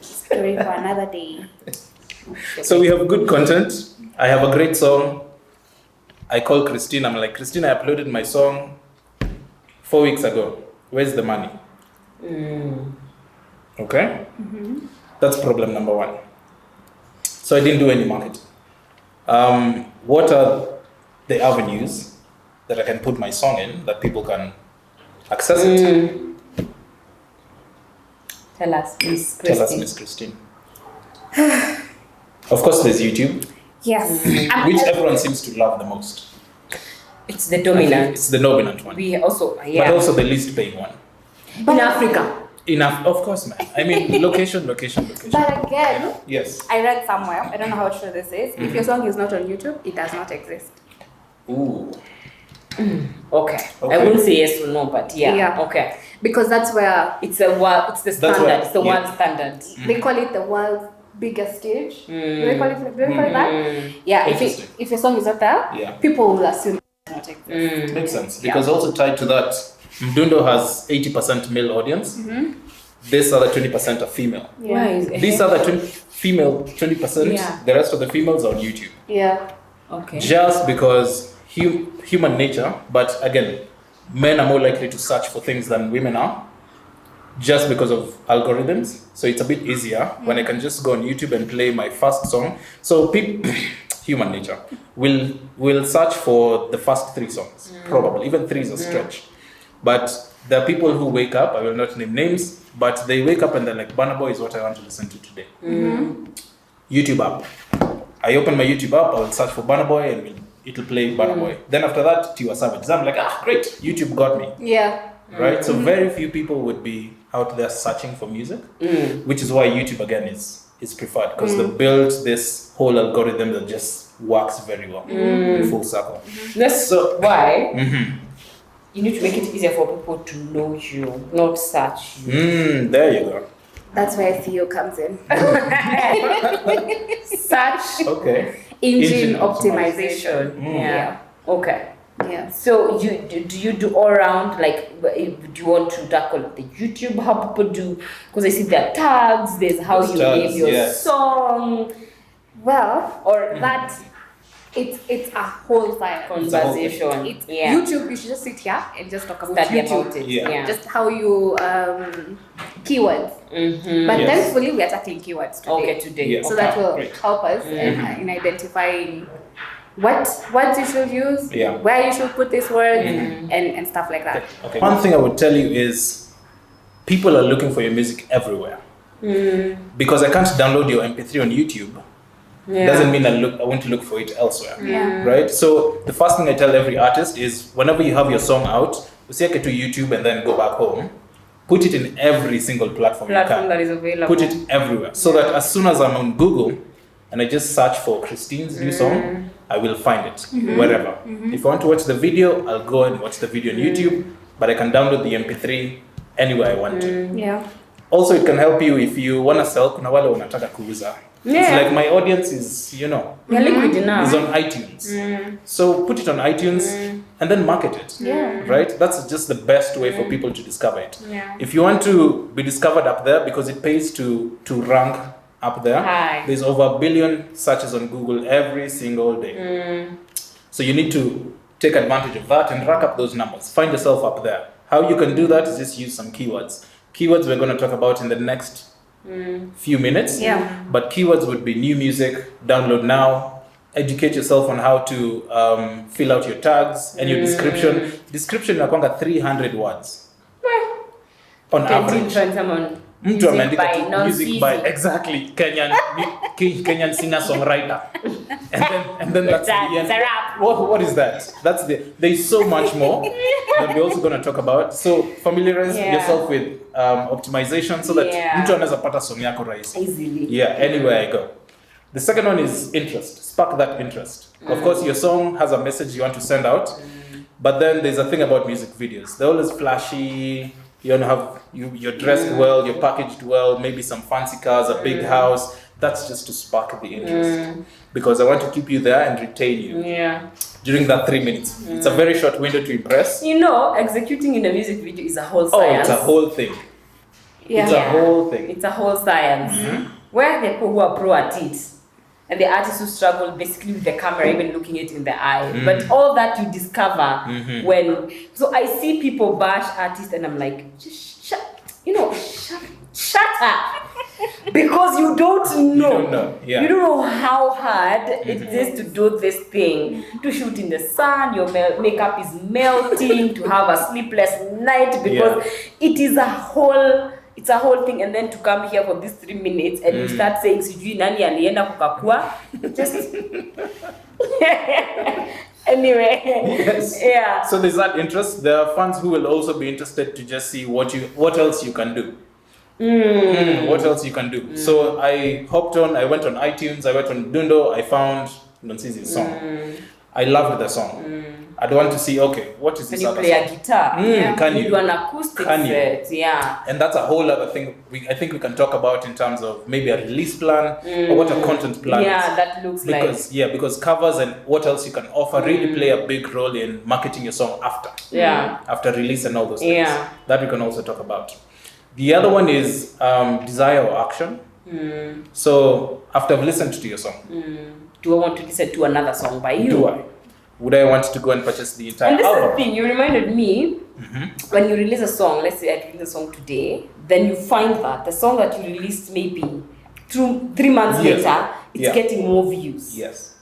Story for another day. So we have good content. I have a great song. I call Christine. I'm like, Christine, I uploaded my song 4 weeks ago. Where's the money? Okay? That's problem number one. So I didn't do any marketing. What are the avenues that I can put my song in that people can access it? Tell us, Miss Christine. Tell us, Miss Christine. Of course, there's YouTube, Yes. which everyone seems to love the most. It's the dominant. It's the dominant one. We also, But also the least paying one. in Africa. Enough, of course, man. I mean, location. But again, Yes. I read somewhere, I don't know how true this is, if your song is not on YouTube, it does not exist. Ooh. Okay. I won't say yes or no, but okay. Because that's where It's the standard. It's the world standard. they call it the world's biggest stage. Do they call it that? Yeah, if your song is not there, people will assume it does not exist. Makes sense. Because also tied to that, Mdundo has 80% male audience. This other 20% are female. Why is it? These other female 20%, the rest of the females are on YouTube. Yeah. Okay. Just because human nature, but again, men are more likely to search for things than women are, just because of algorithms. So it's a bit easier when I can just go on YouTube and play my first song. So people, human nature, will search for the first 3 songs, probably. Even 3 is a stretch. But there are people who wake up, I will not name names, but they wake up and they're like, Burna Boy is what I want to listen to today. YouTube app. I open my YouTube app, I will search for Burna Boy and will it'll play Burna Boy. Then after that, Tiwa Savage. I'm like, great, YouTube got me. Yeah. Right? So very few people would be out there searching for music, which is why YouTube again is preferred, because they built this whole algorithm that just works very well in full circle. That's why you need to make it easier for people to know you, not search you. There you go. That's where SEO comes in. Search engine optimization. Yeah. Okay. Yeah. So do you do all around, like, do you want to tackle the YouTube, how people do, because I see there are tags, there's how you name your song. Well, Or that it's a whole science. conversation. YouTube, you should just sit here and just talk about Study YouTube. about it. Yeah. Just how you keywords. But thankfully we are tackling keywords today. Okay, today. Yeah. So that will Great. help us in identifying what words you should use, Yeah. where you should put these words, and stuff like that. Okay. One thing I would tell you is people are looking for your music everywhere. Because I can't download your MP3 on YouTube. Doesn't mean I want to look for it elsewhere. Yeah. Right? So the first thing I tell every artist is whenever you have your song out, take it to YouTube and then go back home. Put it in every single platform you can. that is available. Put it everywhere. So that as soon as I'm on Google and I just search for Christine's new song, I will find it wherever. If I want to watch the video, I'll go and watch the video on YouTube, but I can download the MP3 anywhere I want to. Yeah. Also, it can help you if you want to sell, kuna wale wanataka kuuza. It's like my audience is, liquid enough. is on iTunes. So put it on iTunes and then market it. Yeah. Right? That's just the best way for people to discover it. Yeah. If you want to be discovered up there, because it pays to rank up there, there's over 1 billion searches on Google every single day. So you need to take advantage of that and rack up those numbers. Find yourself up there. How you can do that is just use some keywords. Keywords we're going to talk about in the next few minutes. Yeah. But keywords would be new music, download now, educate yourself on how to fill out your tags and your description. Description inakuanga 300 words on average. Mtu ameandika tu music by exactly Kenyan singer songwriter, and then that's the end. What is that? There's so much more that we're also going to talk about. So familiarize yourself with optimization so that mtu anaweza pata song yako rahisi Easily. Yeah, anywhere I go. The second one is interest. Spark that interest. Of course, your song has a message you want to send out, but then there's a thing about music videos. They're always flashy. You're dressed well, you're packaged well, maybe some fancy cars, a big house. That's just to spark the interest. Because I want to keep you there and retain you during that 3 minutes. It's a very short window to impress. Executing in a music video is a whole science. It's a whole thing. Yeah. It's a whole thing. It's a whole science. Where the people who are pro at it, and the artists who struggle basically with the camera, even looking it in the eye. But all that you discover when... So I see people bash artists and I'm like, just shut up. Because you don't know. You don't know. Yeah. You don't know how hard it is to do this thing. To shoot in the sun, your makeup is melting, to have a sleepless night because it is a whole... It's a whole thing, and then to come here for these 3 minutes and you start saying sijui nani alienda kukakua, just anyway. Yes. Yeah. So there's that interest. There are fans who will also be interested to just see what else you can do. What else you can do. So I went on iTunes, I went on Mdundo, I found Nonsinzi's song. I loved the song. I'd want to see, what is this other Can you play song? a guitar? Can you you? do an acoustic set? Yeah. And that's a whole other thing I think we can talk about in terms of maybe a release plan or what a content plan is. Yeah, that looks because covers and what else you can offer really play a big role in marketing your song after. Yeah. After release and all those things. Yeah. That we can also talk about. The other one is desire or action. So after I've listened to your song, do I want to listen to another song by you? do I? Would I want to go and purchase the entire And this is album? the thing, you reminded me, when you release a song, let's say I release a song today, then you find that the song that you released maybe 3 months later, it's getting more views. Yes.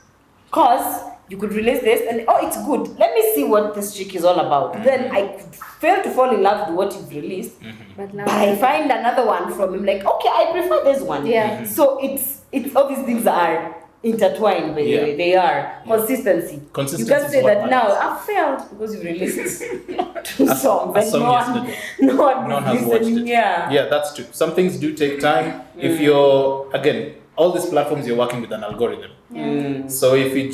Because you could release this and, it's good. Let me see what this chick is all about. Then I could fail to fall in love with what you've released. But now But I find another one from him, like, okay, I prefer this one. Yeah. So it's all these things are intertwined, by the way. They are. Consistency. Consistency You can is say what that now, matters. I failed because you released 2 songs. A And song no one yesterday. is has watched listening. it. Yeah. Yeah, that's true. Some things do take time. If you're, again, all these platforms, you're working with an algorithm. So if you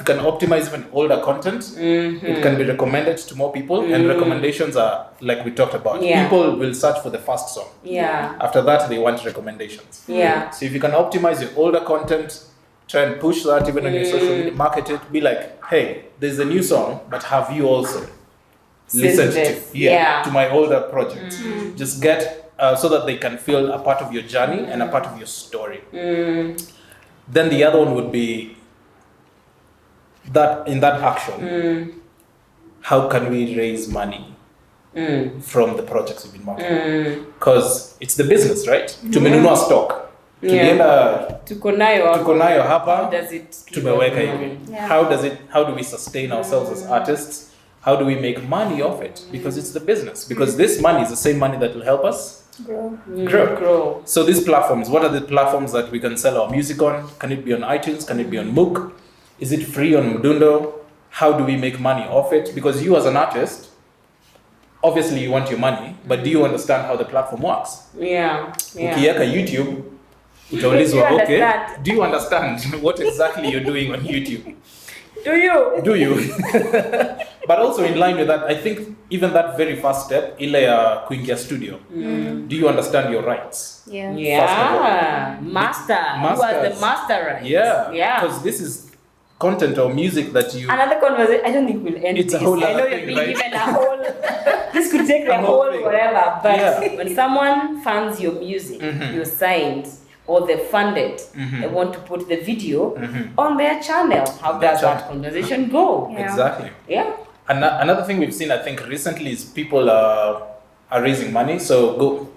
can optimize even older content, it can be recommended to more people, and recommendations are like we talked about. Yeah. People will search for the first song. Yeah. After that, they want recommendations. Yeah. So if you can optimize your older content, try and push that even on your social media, market it, be like, hey, there's a new song, but have you also listened to my older project? Just get so that they can feel a part of your journey and a part of your story. Then the other one would be that in that action, how can we raise money from the projects we've been marketing? Because it's the business, right? Tumenunua stock. Tulienda Tuko nayo hapa, does it tumeweka hivi. How do we sustain ourselves as artists? How do we make money off it? Because it's the business. Because this money is the same money that will help us grow. So these platforms, what are the platforms that we can sell our music on? Can it be on iTunes? Can it be on MOOC? Is it free on Mdundo? How do we make money off it? Because you as an artist, obviously you want your money, but do you understand how the platform works? Ukiweka YouTube, utaulizwa, okay, do you understand what exactly you're doing on YouTube? Do you? But also in line with that, I think even that very first step, ile ya kuingia studio, do you understand your rights? Master. Who has the master rights? Because this is content or music that you... Another conversation, I don't think we'll end it's this. A whole I know other you're thing, being right? given a whole... This could take the whole thing. whatever, but when someone funds your music, you're signed, or they're funded, they want to put the video on their channel. How does that conversation go? Exactly. Yeah. Another thing we've seen, I think, recently is people are raising money. So go,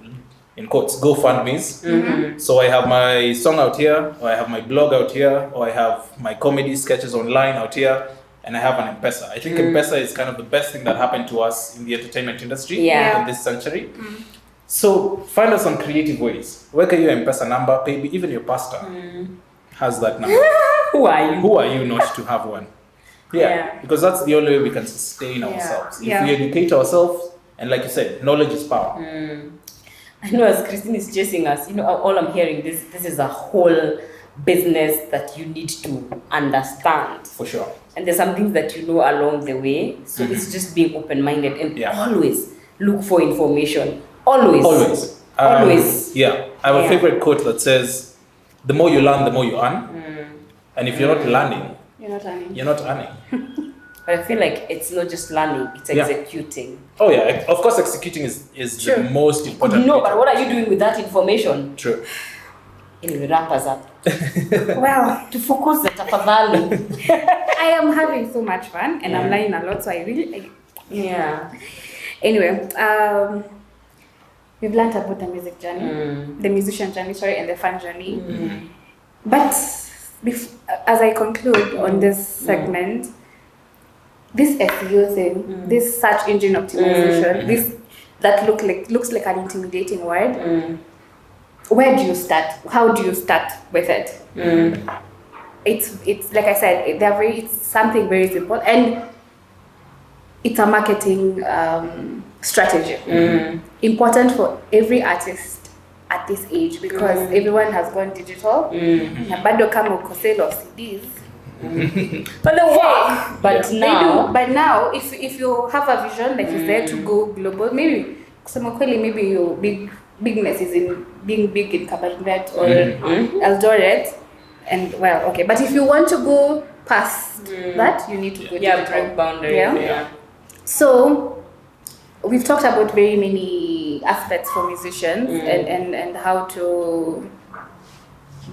in quotes, GoFundMes. So I have my song out here, or I have my blog out here, or I have my comedy sketches online out here, and I have an M-Pesa. I think M-Pesa is kind of the best thing that happened to us in the entertainment industry in this century. So find us some creative ways. Where can your M-Pesa number, maybe even your pastor has that number. Who are you? Not to have one? Because that's the only way we can sustain ourselves. If we educate ourselves, and like you said, knowledge is power. I know as Christine is chasing us, all I'm hearing, this is a whole business that you need to understand. For sure. And there's some things that you know along the way. So it's just being open-minded and always look for information. Always. I have a favorite quote that says, the more you learn, the more you earn. And if you're not learning, you're not earning. But I feel like it's not just learning, it's executing. Oh yeah, of course executing is the most important. No, but what are you doing with that information? True. Anyway, wrap us up. Well, to focus the tafadhali. I am having so much fun and I'm learning a lot, so I really... Anyway, we've learned about the music journey, the musician journey, and the fan journey. But as I conclude on this segment, this SEO thing, this search engine optimization, this that looks like an intimidating word. Where do you start? How do you start with it? It's like I said, it's something very simple, and it's a marketing strategy. Important for every artist at this age because everyone has gone digital. Na bado kama uko sale of CDs. But they work. But now, if you have a vision, like you said, to go global, maybe maybe your bigness is in being big in Kiplagat or Eldoret, and but if you want to go past that, you need to go digital. Break boundaries. So we've talked about very many aspects for musicians and how to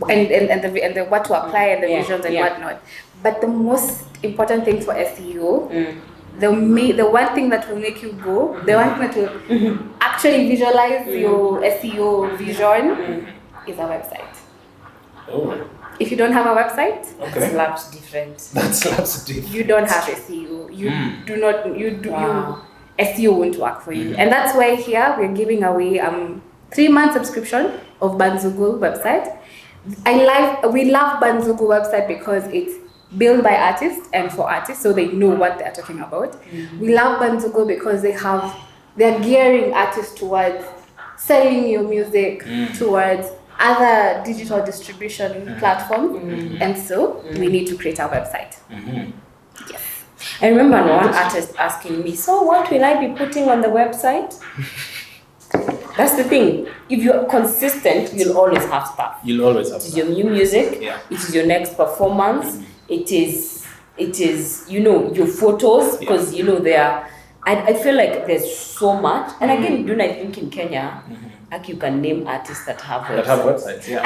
and the what to apply and the visions and whatnot. But the most important thing for SEO, the one thing that will make you go, the one thing that will actually visualize your SEO vision is a website. Oh. If you don't have a website, that slaps different. You don't have SEO. SEO won't work for you. And that's why here we're giving away 3-month subscription of Banzugul website. We love Banzugu website because it's built by artists and for artists, so they know what they're talking about. We love Banzugu because they're gearing artists towards selling your music, towards other digital distribution platforms, and so we need to create our website. Yes. I remember one artist asking me, so what will I be putting on the website? That's the thing. If you're consistent, you'll always have stuff. You'll always have It is stuff. your new music. Yeah. It is your next performance. It is your photos, because I feel like there's so much. And again, I think in Kenya, like you can name artists that have websites. That have websites, yeah.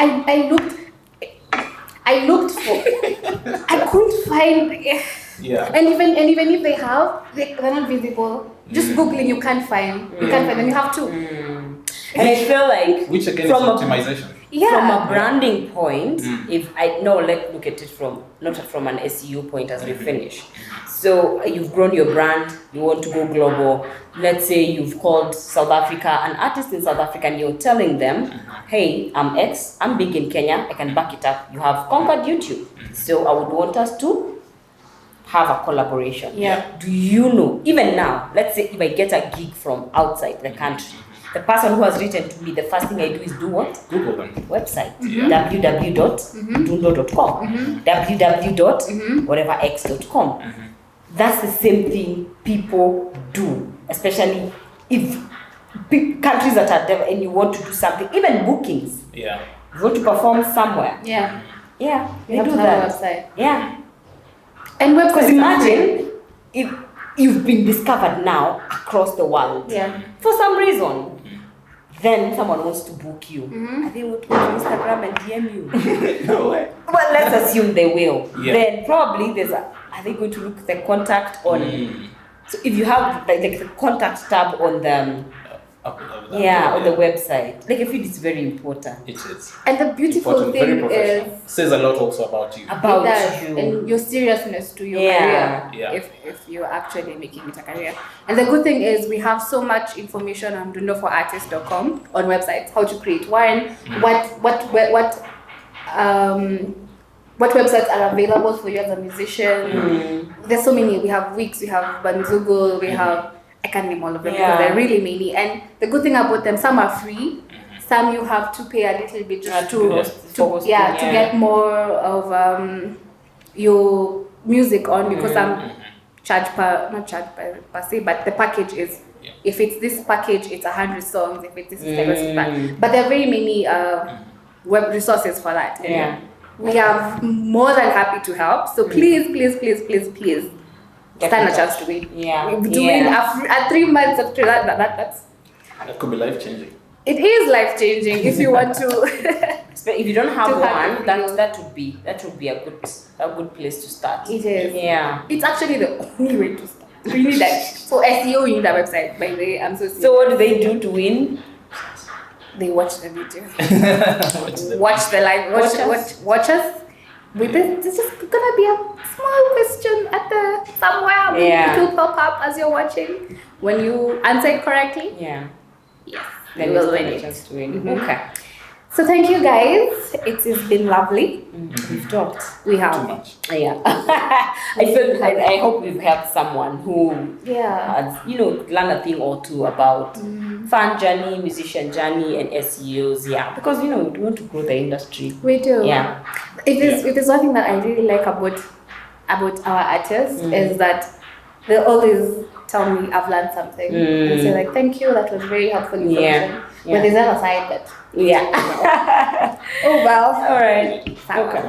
I looked for I couldn't find. Yeah. And even if they have, they're not visible. Just Googling, you can't find. You can't find them. You have to. And I feel like Which again is optimization. from a branding point, let's look at it not from an SEO point as we finish. So you've grown your brand, you want to go global. Let's say you've called South Africa, an artist in South Africa, and you're telling them, hey, I'm X, I'm big in Kenya, I can back it up. You have conquered YouTube. So I would want us to have a collaboration. Yeah. Do you know, even now, let's say if I get a gig from outside the country, the person who has written to me, the first thing I do is do what? Google them. Website. www.mdundo.com. www.whateverx.com. That's the same thing people do, especially if countries that are developed and you want to do something, even bookings. Yeah. You want to perform somewhere. Yeah. Yeah, You they have do to have a that. website. Yeah. And websites. Because imagine if you've been discovered now across the world. Yeah. For some reason. Then someone wants to book you. And they would go to Instagram and DM you. No way. Well, let's assume they will. Yeah. Then probably are they going to look at the contact on? So if you have like the contact tab on the on the website, like I feel it's very important. It is. And the beautiful Important, very thing professional. is Says a lot also about you. About that you. and your seriousness to your Yeah. career. Yeah. If you're actually making it a career. And the good thing is we have so much information on mdundoforartists.com on websites, how to create one, what websites are available for you as a musician. There's so many. We have Wix, we have Banzugu, we have, I can't name all of them because there are really many. And the good thing about them, some are free, some you have to pay a little bit just to get more of your music on, because some not charge per se, but the package is, if it's this package, it's 100 songs, if it's this but there are very many web resources for that. Yeah. We are more than happy to help. So please stand a chance to win. Yeah. Doing a 3 months after that could be life changing. it is life changing if you want to. But if you don't have To one, have that would be a good place to start. It is. Yeah. It's actually the only way to start. Really, like for SEO, you need a website. By the way, I'm so serious. So what do they do to win? They watch the video, What's the- watch the live, watch us. With this, there's just gonna be a small question at the somewhere. Yeah. It will pop up as you're watching. When you answer it correctly, Yeah. yes, Then you you will will win a it. chance to win. Mhm. Okay. So thank you guys. It has been lovely. We've talked. We Too have. much. Yeah. I hope we've helped someone who Yeah. has, learn a thing or two about fan journey, musician journey, and SEOs. Yeah. Because, we want to grow the industry. We do. Yeah. It is one thing that I really like about our artists is that they always tell me I've learned something. And say like, thank you, that was very helpful information. Yeah. But there's another side that, Yeah. oh well. All right. Sawa. Okay.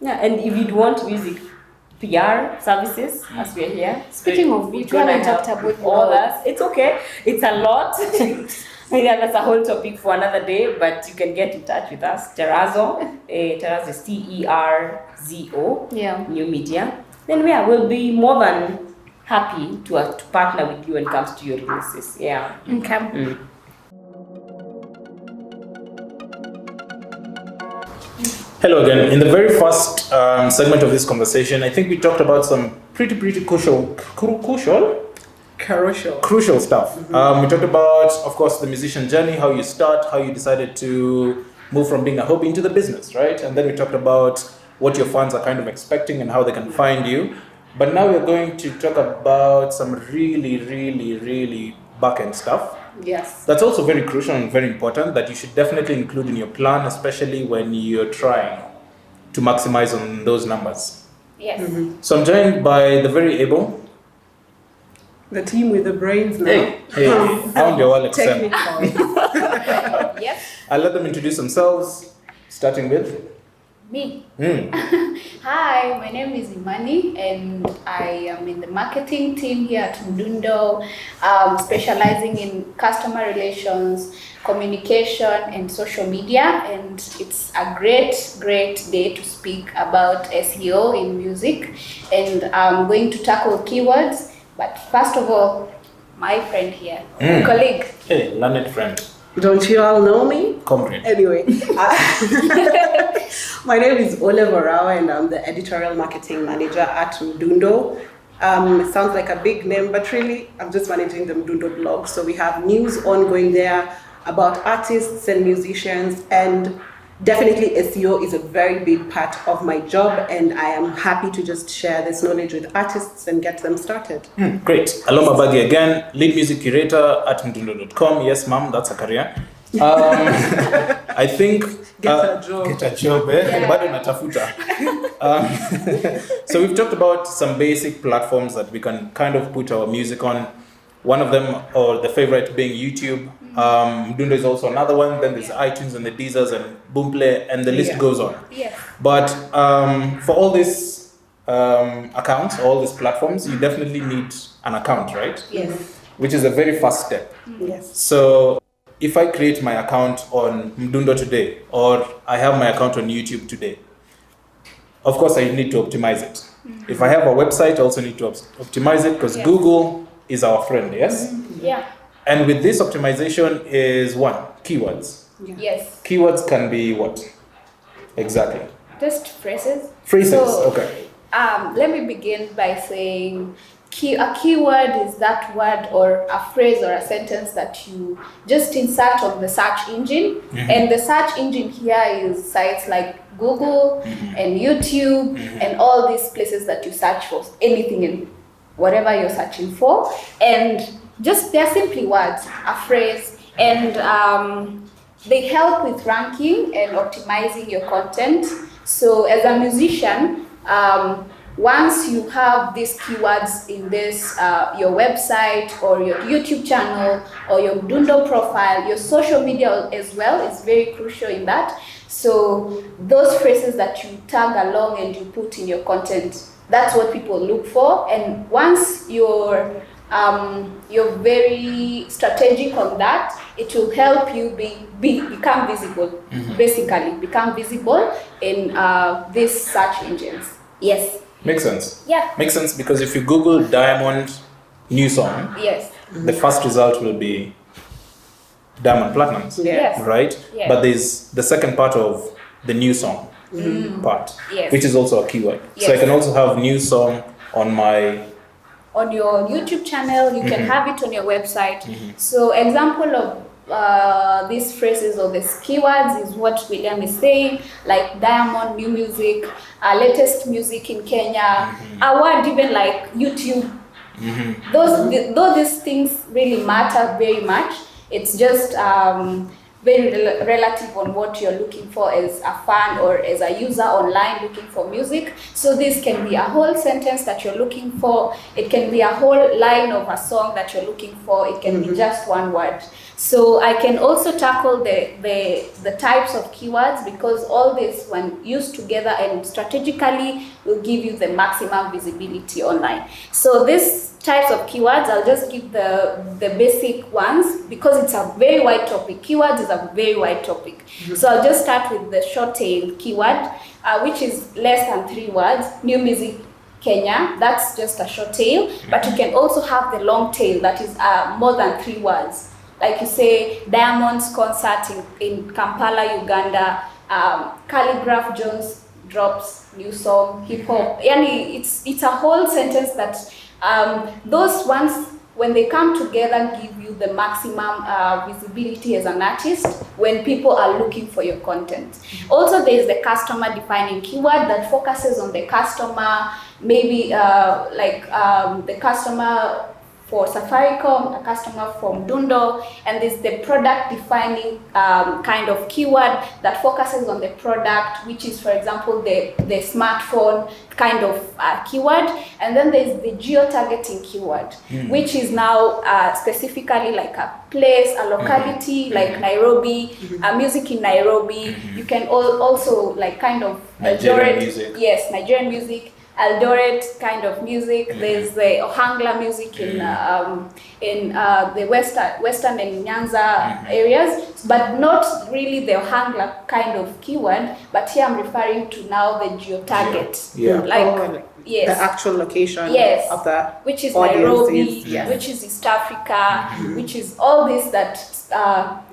Yeah, and if you'd want music PR services, as we're here. Speaking of which, we haven't talked about all that. It's okay. It's a lot. Yeah, that's a whole topic for another day, but you can get in touch with us. Terrazzo. Terrazzo is TERZO. Yeah. New media. Then we'll be more than happy to partner with you when it comes to your releases. Yeah. Okay. Hello again. In the very first segment of this conversation, I think we talked about some pretty crucial stuff. We talked about, of course, the musician journey, how you start, how you decided to move from being a hobby into the business, right? And then we talked about what your fans are kind of expecting and how they can find you. But now we're going to talk about some really back-end stuff. Yes. That's also very crucial and very important that you should definitely include in your plan, especially when you're trying to maximize on those numbers. Yes. So I'm joined by the very able. The team with the brains now. Hey, found your wallet, Sam. Technical. Yes. I'll let them introduce themselves, starting with Me. Hi, my name is Imani, and I am in the marketing team here at Mdundo, specializing in customer relations, communication, and social media. And it's a great day to speak about SEO in music. And I'm going to tackle keywords. But first of all, my friend here, colleague. hey, learned friend, Don't you all know me? comrade. Anyway, my name is Olave Orawo, and I'm the editorial marketing manager at Mdundo. It sounds like a big name, but really, I'm just managing the Mdundo blog. So we have news ongoing there about artists and musicians, and definitely SEO is a very big part of my job, and I am happy to just share this knowledge with artists and get them started. Great. Hello, Abagi again, lead music curator at mdundo.com. Yes, ma'am, that's a career. I think Get a job. Get a job, eh? Bado natafuta. So we've talked about some basic platforms that we can kind of put our music on. One of them, or the favorite, being YouTube. Mdundo is also another one. Then there's iTunes and the Deezers and Boomplay, and the list goes on. Yes. But for all these accounts, all these platforms, you definitely need an account, right? Yes. Which is a very first step. Yes. So if I create my account on Mdundo today, or I have my account on YouTube today, of course I need to optimize it. If I have a website, I also need to optimize it, because Google is our friend, yes? Yeah. And with this optimization is one, keywords. Yes. Keywords can be what? Exactly. Just phrases. Phrases, So, okay. Let me begin by saying a keyword is that word or a phrase or a sentence that you just insert on the search engine. And the search engine here is sites like Google and YouTube and all these places that you search for anything and whatever you're searching for. And just they're simply words, a phrase, and they help with ranking and optimizing your content. So as a musician, once you have these keywords in this, your website or your YouTube channel or your Mdundo profile, your social media as well is very crucial in that. So those phrases that you tag along and you put in your content, that's what people look for. And once you're very strategic on that, it will help you become visible, basically become visible in these search engines. Yes. Makes sense. Yeah. Makes sense, because if you Google Diamond new song, Yes. the first result will be Diamond Platinums, Yes. right? Yeah. But there's the second part of the new song part, Yes. which is also a keyword. So I Yes. can also have new song on my On your YouTube channel, you can have it on your website. So example of these phrases or these keywords is what William is saying, like Diamond, new music, latest music in Kenya, a word even like YouTube. Though these things really matter very much, it's just very relative on what you're looking for as a fan or as a user online looking for music. So this can be a whole sentence that you're looking for. It can be a whole line of a song that you're looking for. It can be just one word. So I can also tackle the types of keywords, because all this, when used together and strategically, will give you the maximum visibility online. So these types of keywords, I'll just give the basic ones, because it's a very wide topic. Keywords is a very wide topic. So I'll just start with the short tail keyword, which is less than 3 words. New music Kenya, that's just a short tail. But you can also have the long tail that is more than 3 words. Like you say, Diamond's concert in Kampala, Uganda, Calligraph Jones drops new song, hip hop. Yani it's a whole sentence that those ones when they come together, give you the maximum visibility as an artist when people are looking for your content. Also, there is the customer defining keyword that focuses on the customer, maybe the customer for Safaricom, a customer from Mdundo, and there's the product defining kind of keyword that focuses on the product, which is, for example, the smartphone kind of keyword. And then there's the geo-targeting keyword, which is now specifically like a place, a locality, like Nairobi, music in Nairobi. You can also like kind of Nigerian music. Yes, Nigerian music. Eldoret kind of music. There's the Ohangla music in the western and Nyanza areas, but not really the Ohangla kind of keyword. But here I'm referring to now the geo-target, the actual location of the which is audiences. Nairobi, which is East Africa, which is all this that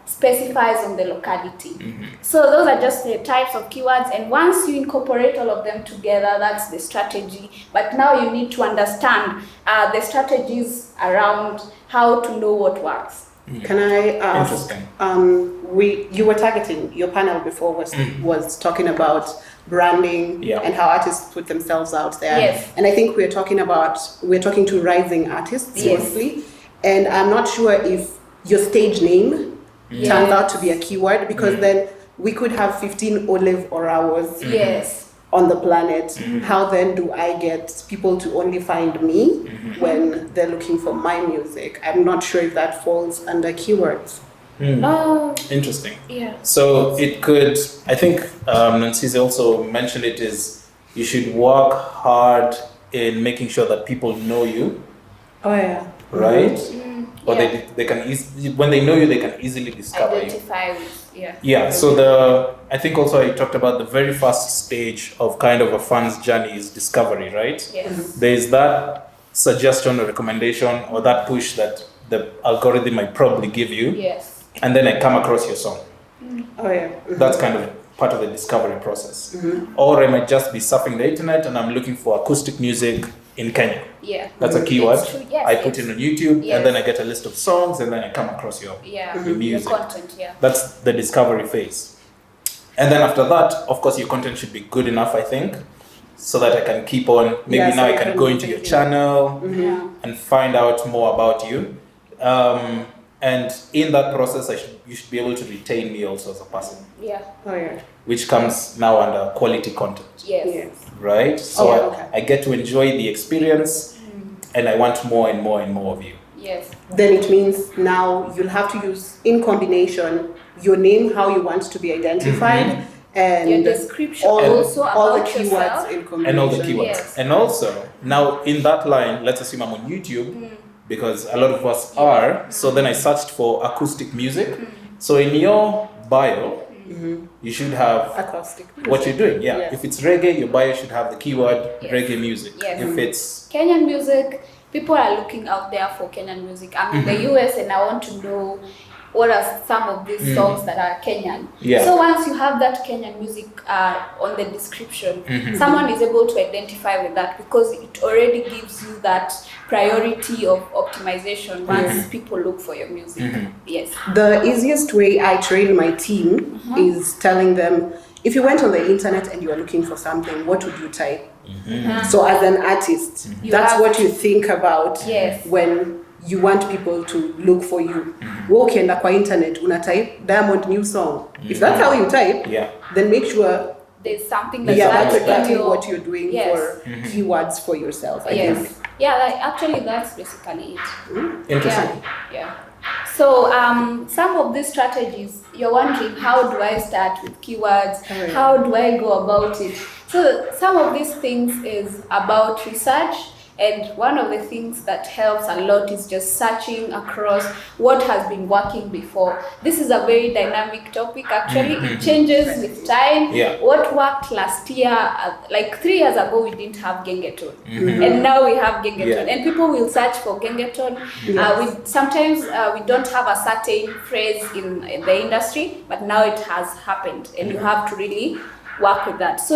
specifies on the locality. So those are just the types of keywords, and once you incorporate all of them together, that's the strategy. But now you need to understand the strategies around how to know what works. Can I ask? Interesting. You were targeting, your panel before was talking about branding and how artists put themselves out there. Yes. And I think we're talking to rising artists mostly. And I'm not sure if your stage name turns out to be a keyword, because then we could have 15 Olave Orawos on the planet. How then do I get people to only find me when they're looking for my music? I'm not sure if that falls under keywords. Interesting. Yeah. So it could, I think Nonsinzi also mentioned it, is you should work hard in making sure that people know you. Oh yeah. Right? Or they can when they know you, they can easily discover Identify you. So I think also I talked about the very first stage of kind of a fan's journey is discovery, right? Yes. There is that suggestion or recommendation or that push that the algorithm might probably give you. Yes. And then I come across your song. Oh yeah. That's kind of part of the discovery process. Or I might just be surfing the internet and I'm looking for acoustic music in Kenya. Yeah. That's a keyword. Yes, I put it on YouTube Yes. and then I get a list of songs and then I come across your music. Your content, That's the discovery phase. And then after that, of course, your content should be good enough, I think, so that I can keep on. Maybe now I can go into your channel and find out more about you. And in that process, you should be able to retain me also as a person. Yeah. Oh yeah. Which comes now under quality content. Yes. Right? So I get to enjoy the experience and I want more and more and more of you. Yes. Then it means now you'll have to use in combination your name, how you want to be identified, and your description all about the keywords yourself. in combination. And all the keywords. Yes. And also, now in that line, let's assume I'm on YouTube, because a lot of us are. So then I searched for acoustic music. So in your bio, you should have Acoustic music. what you're doing. Yeah. If it's reggae, your bio should have the keyword reggae music. Yes. If it's Kenyan music, people are looking out there for Kenyan music. I'm in the US and I want to know what are some of these songs that are Kenyan. Yeah. So once you have that Kenyan music on the description, someone is able to identify with that because it already gives you that priority of optimization once people look for your music. Yes. The easiest way I train my team is telling them, if you went on the internet and you are looking for something, what would you type? So as an artist, that's what you think about when you want people to look for you. Ukienda kwa internet, una type Diamond new song. If that's how you type, then make sure there's something that's that's what you're doing for keywords for yourself. I think. Yeah, actually that's basically it. interesting. Yeah. So some of these strategies, you're wondering, how do I start with keywords? How do I go about it? So some of these things is about research. And one of the things that helps a lot is just searching across what has been working before. This is a very dynamic topic, actually. It changes with time. What worked last year, like 3 years ago, we didn't have gengeton. And now we have gengeton. And people will search for gengeton. Sometimes we don't have a certain phrase in the industry, but now it has happened. And you have to really work with that. So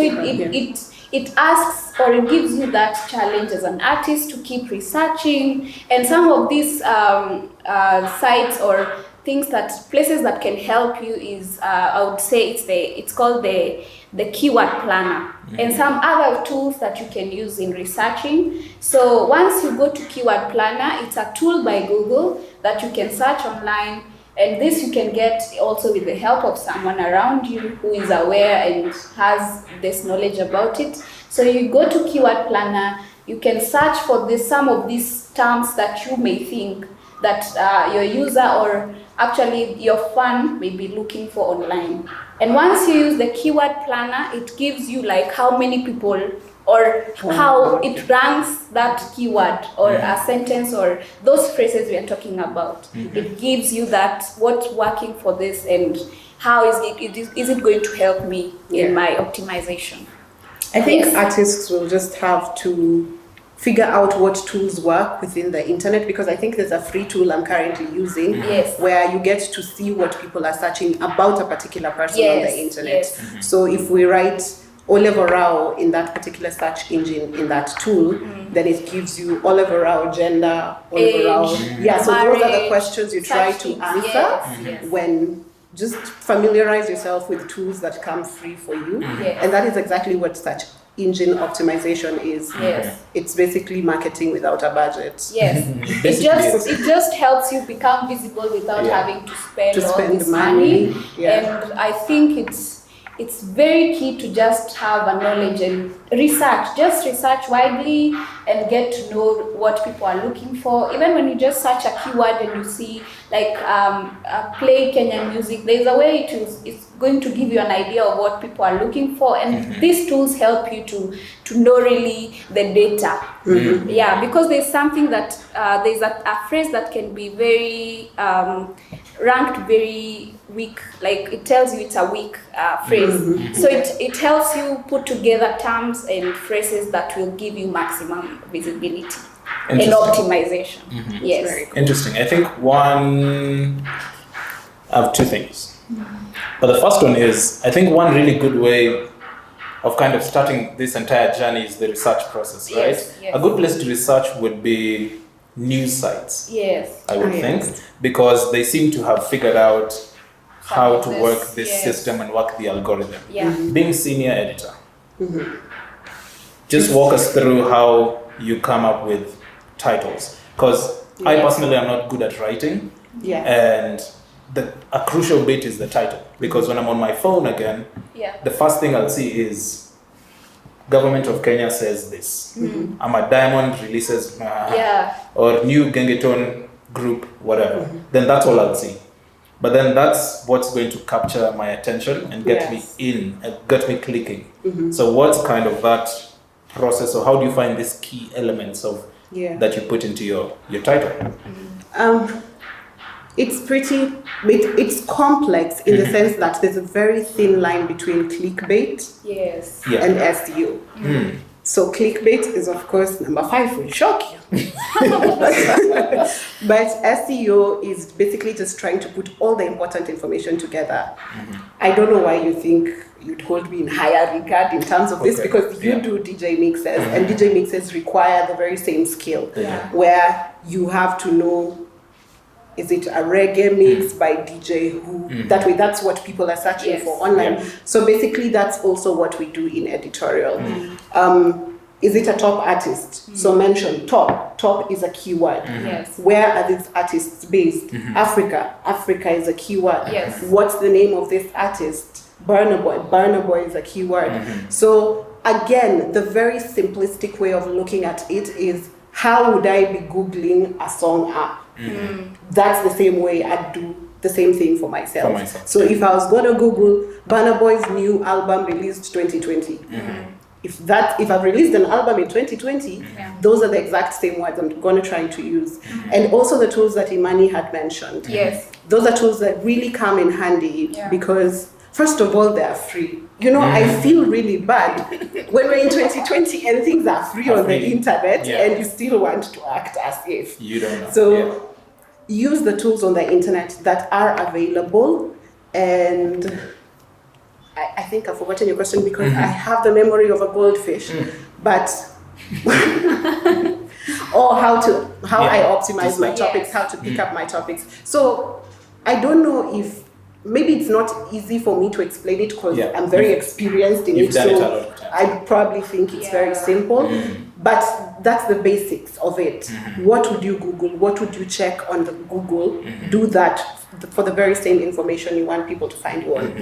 it asks or it gives you that challenge as an artist to keep researching. And some of these sites or places that can help you is I would say it's called the keyword planner, and some other tools that you can use in researching. So once you go to keyword planner, it's a tool by Google that you can search online, and this you can get also with the help of someone around you who is aware and has this knowledge about it. So you go to keyword planner, you can search for some of these terms that you may think that your user or actually your fan may be looking for online. And once you use the keyword planner, it gives you like how many people or how it ranks that keyword or a sentence or those phrases we are talking about. It gives you that what's working for this and how is it going to help me in my optimization. I think artists will just have to figure out what tools work within the internet, because I think there's a free tool I'm currently using where you get to see what people are searching about a particular person on the internet. So if we write Olave Orawo in that particular search engine in that tool, then it gives you Olave Orawo gender, Olave Orawo. Yeah, so those are the questions you try to answer when just familiarize yourself with tools that come free for you. And that is exactly what search engine optimization is. It's basically marketing without a budget. It just helps you become visible without having to spend all this money. And I think it's very key to just have a knowledge and research. Just research widely and get to know what people are looking for. Even when you just search a keyword and you see like play Kenyan music, there's a way it's going to give you an idea of what people are looking for, and these tools help you to know really the data. Because there's something that there's a phrase that can be very ranked very weak, like it tells you it's a weak phrase. So it helps you put together terms and phrases that will give you maximum visibility and optimization. Interesting. I think I have two things. But the first one is, I think one really good way of kind of starting this entire journey is the research process, right? A good place to research would be news sites. I would think, because they seem to have figured out how to work this system and work the algorithm. Being senior editor, just walk us through how you come up with titles, because I personally am not good at writing, and a crucial bit is the title, because when I'm on my phone again, the first thing I'll see is Government of Kenya says this. I'm a Diamond releases or new Gengeton group, whatever. Then that's all I'll see. But then that's what's going to capture my attention and get me in, and get me clicking. So what's kind of that process, or how do you find these key elements of that you put into your title? It's complex in the sense that there's a very thin line between clickbait and SEO. So clickbait is of course number 5, will shock you. But SEO is basically just trying to put all the important information together. I don't know why you think you'd hold me in higher regard in terms of this, because you do DJ mixes, and DJ mixes require the very same skill, where you have to know, is it a reggae mix by DJ who? That way, that's what people are searching for online. So basically, that's also what we do in editorial. Is it a top artist? So mention top. Top is a keyword. Where are these artists based? Africa. Africa is a keyword. What's the name of this artist? Burna Boy. Burna Boy is a keyword. So again, the very simplistic way of looking at it is, how would I be Googling a song app? That's the same way I'd do the same thing for myself. So if I was going to Google Burna Boy's new album released 2020, if I've released an album in 2020, those are the exact same words I'm going to try to use. And also the tools that Imani had mentioned. Those are tools that really come in handy because, first of all, they are free. You know, I feel really bad when we're in 2020 and things are free on the internet and you still want to act as if. You don't know. So use the tools on the internet that are available, and I think I've forgotten your question because I have the memory of a goldfish, but or how I optimize my topics, how to pick up my topics. So I don't know if maybe it's not easy for me to explain it because I'm very experienced in it. So I probably think it's very simple, but that's the basics of it. What would you Google? What would you check on the Google? Do that for the very same information you want people to find you on.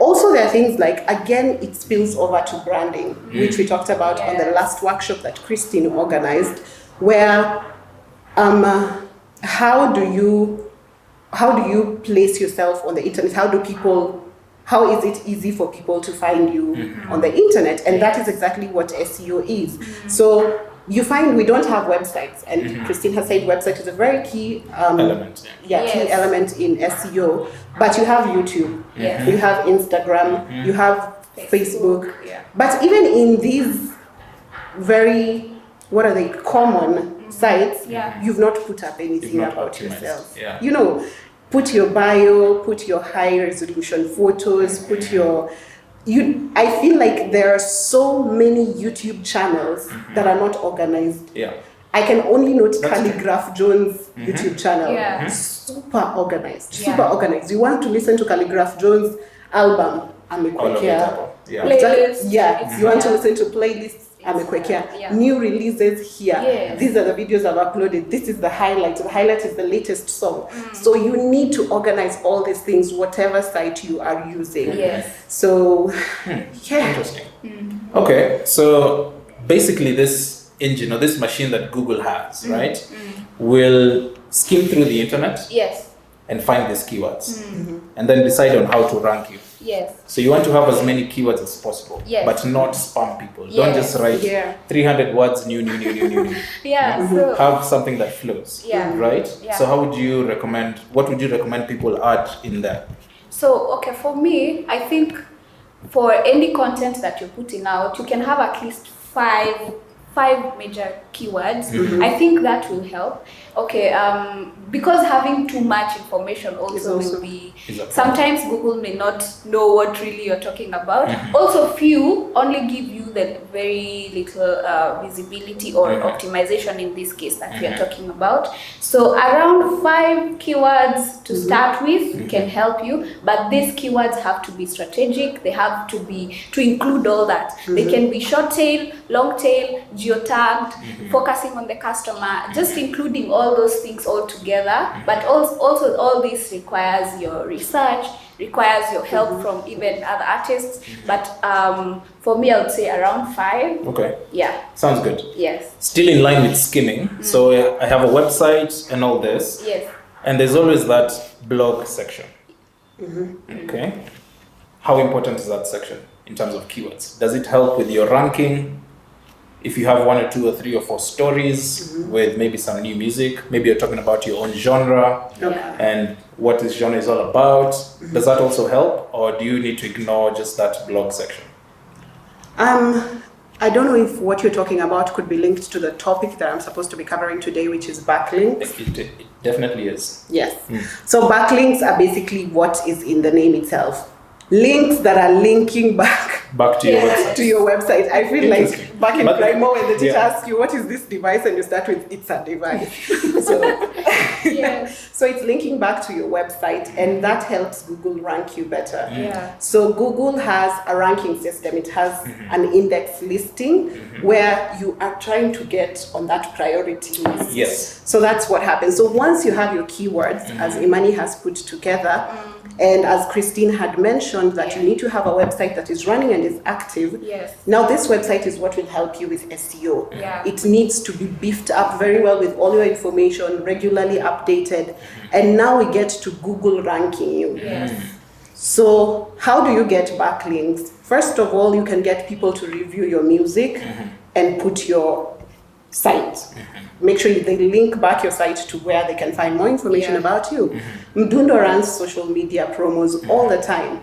Also, there are things like, again, it spills over to branding, which we talked about on the last workshop that Christine organized, where how do you place yourself on the internet? How is it easy for people to find you on the internet? And that is exactly what SEO is. So you find we don't have websites, and Christine has said website is a very key element. Key element in SEO. But you have YouTube, you have Instagram, you have Facebook. But even in these very, what are they, common sites, you've not put up anything about yourself. You know, put your bio, put your high resolution photos, put your I feel like there are so many YouTube channels that are not organized. I can only note Calligraph Jones' YouTube channel. Super organized, super organized. You want to listen to Calligraph Jones' album, Amekwekea. Playlists. You want to listen to playlists, Amekwekea. New releases here. These are the videos I've uploaded. This is the highlight. The highlight is the latest song. So you need to organize all these things, whatever site you are using. So, Interesting. Okay, so basically this engine or this machine that Google has, right, will skim through the internet and find these keywords and then decide on how to rank you. So you want to have as many keywords as possible, but not spam people. Don't just write 300 words, new. So have something that flows, right? So how would you recommend, what would you recommend people add in there? So, okay, for me, I think for any content that you're putting out, you can have at least five major keywords. I think that will help. Okay, because having too much information also will be, sometimes Google may not know what really you're talking about. Also, few only give you the very little visibility or optimization in this case that we are talking about. So around 5 keywords to start with can help you, but these keywords have to be strategic. They have to include all that. They can be short tail, long tail, geo-tagged, focusing on the customer, just including all those things all together. But also all this requires your research, requires your help from even other artists. But for me, I would say around 5. Okay. Sounds good. Yes. Still in line with skimming. So I have a website and all this. And there's always that blog section. Okay. How important is that section in terms of keywords? Does it help with your ranking? If you have 1 or 2 or 3 or 4 stories with maybe some new music, maybe you're talking about your own genre and what this genre is all about, does that also help, or do you need to ignore just that blog section? I don't know if what you're talking about could be linked to the topic that I'm supposed to be covering today, which is backlinks. It definitely is. Yes. So backlinks are basically what is in the name itself. Links that are linking back to your website. To your website. I feel like back in Primo when the teacher asks you, what is this device? And you start with, it's a device. So it's linking back to your website, and that helps Google rank you better. So Google has a ranking system. It has an index listing where you are trying to get on that priority list. So that's what happens. So once you have your keywords, as Imani has put together, and as Christine had mentioned, that you need to have a website that is running and is active. Now this website is what will help you with SEO. It needs to be beefed up very well with all your information, regularly updated. And now we get to Google ranking you. So how do you get backlinks? First of all, you can get people to review your music and put your site. Make sure they link back your site to where they can find more information about you. Mdundo runs social media promos all the time.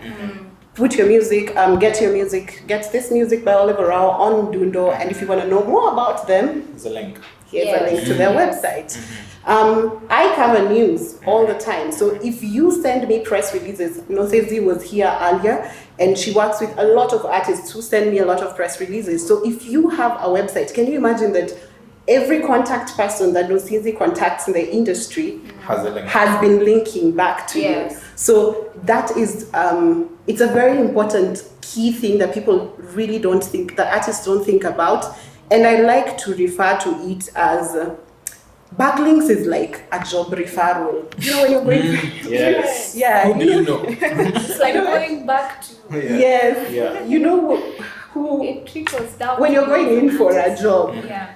Put your music, get this music by Olave Orawo on Mdundo, and if you want to know more about them, there's a link. Here's a link to their website. I cover news all the time, so if you send me press releases, Nonsinzi was here earlier, And she works with a lot of artists who send me a lot of press releases. So if you have a website, can you imagine that every contact person that Nonsinzi contacts in the industry has been linking back to you? So that is, it's a very important key thing that people really don't think, that artists don't think about. And I like to refer to it as backlinks is like a job referral. You know, when you're going yes. Yeah. Who do you know? It's like going back to Yes. Yeah. You know who it trickles down when to you're going in for a job, yeah.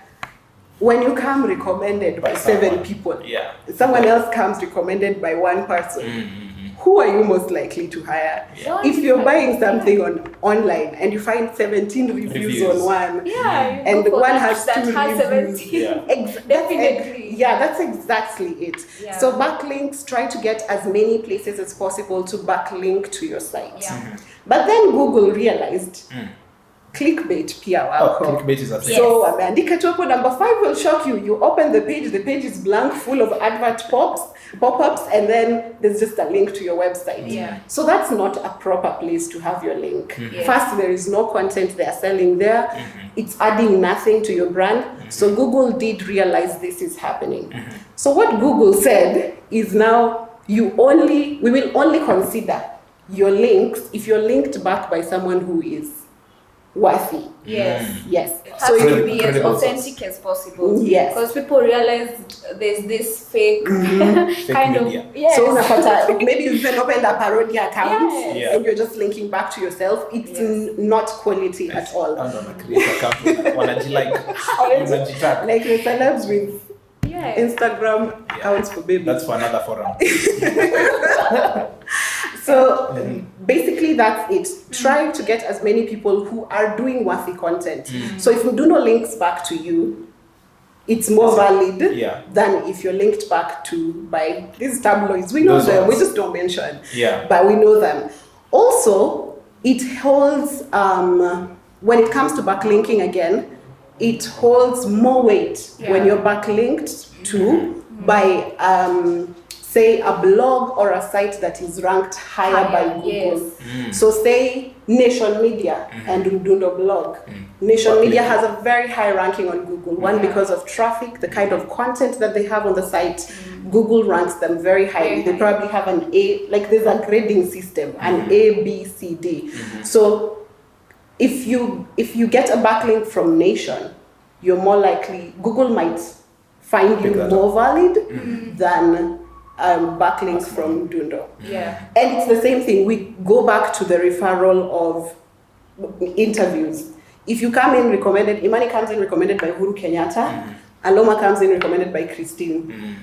when you come recommended by 7 people, someone else comes recommended by 1 person, who are you most likely to hire? If you're buying something online and you find 17 reviews on one, and one has 2 reviews, 17. Definitely. That's exactly it. So backlinks, try to get as many places as possible to backlink to your site. But then Google realized clickbait pia wako. Clickbait is a thing. So ameandika tu hapo, number 5 will shock you. You open the page is blank, full of advert pop-ups, and then there's just a link to your website. So that's not a proper place to have your link. First, there is no content they are selling there. It's adding nothing to your brand. So Google did realize this is happening. So what Google said is now we will only consider your links if you're linked back by someone who is worthy. Yes. Yes. It has to be as authentic as possible. Yes. Because people realize there's this fake kind of. Yes. So maybe you even opened a parody account and you're just linking back to yourself. It's not quality at all. And on a create account, like the celebs with Instagram accounts for babies. That's for another forum. So basically that's it. Try to get as many people who are doing worthy content. So if Mdundo links back to you, it's more valid than if you're linked back to by these tabloids. We know them, we just don't mention. But we know them. Also, it holds, when it comes to backlinking again, it holds more weight when you're backlinked to by say a blog or a site that is ranked higher by Google. So say Nation Media and Mdundo blog. Nation Media has a very high ranking on Google. One, because of traffic, the kind of content that they have on the site. Google ranks them very highly. They probably have an A, like there's a grading system, an A, B, C, D. So if you get a backlink from Nation, you're more likely, Google might find you more valid than backlinks from Mdundo. And it's the same thing. We go back to the referral of interviews. If you come in recommended, Imani comes in recommended by Uhuru Kenyatta, Aloma comes in recommended by Christine.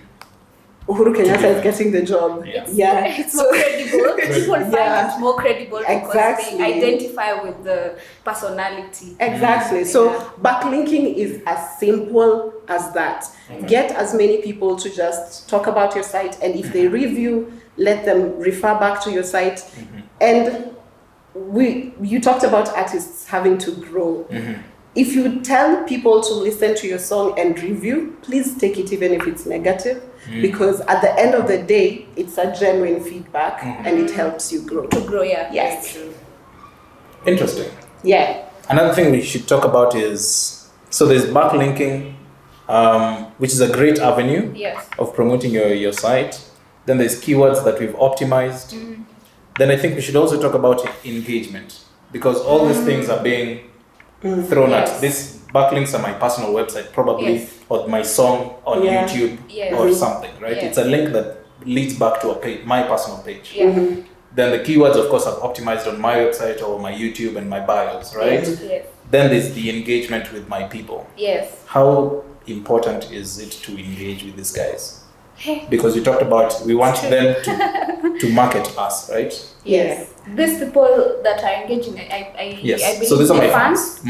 Uhuru Kenyatta is getting the job. It's more credible. People find it more credible because they identify with the personality. Exactly. So backlinking is as simple as that. Get as many people to just talk about your site, and if they review, let them refer back to your site. And you talked about artists having to grow. If you tell people to listen to your song and review, please take it even if it's negative, because at the end of the day, it's a genuine feedback and it helps you grow. To grow, Yes. Interesting. Another thing we should talk about is, so there's backlinking, which is a great avenue of promoting your site. Then there's keywords that we've optimized. Then I think we should also talk about engagement, because all these things are being thrown at. These backlinks are my personal website, probably, or my song on YouTube or something, right? It's a link that leads back to a page, my personal page. Then the keywords, of course, are optimized on my website or my YouTube and my bios, right? Then there's the engagement with my people. How important is it to engage with these guys? Because we talked about, we want them to market us, right? These people that are engaging, I believe so these are my fans.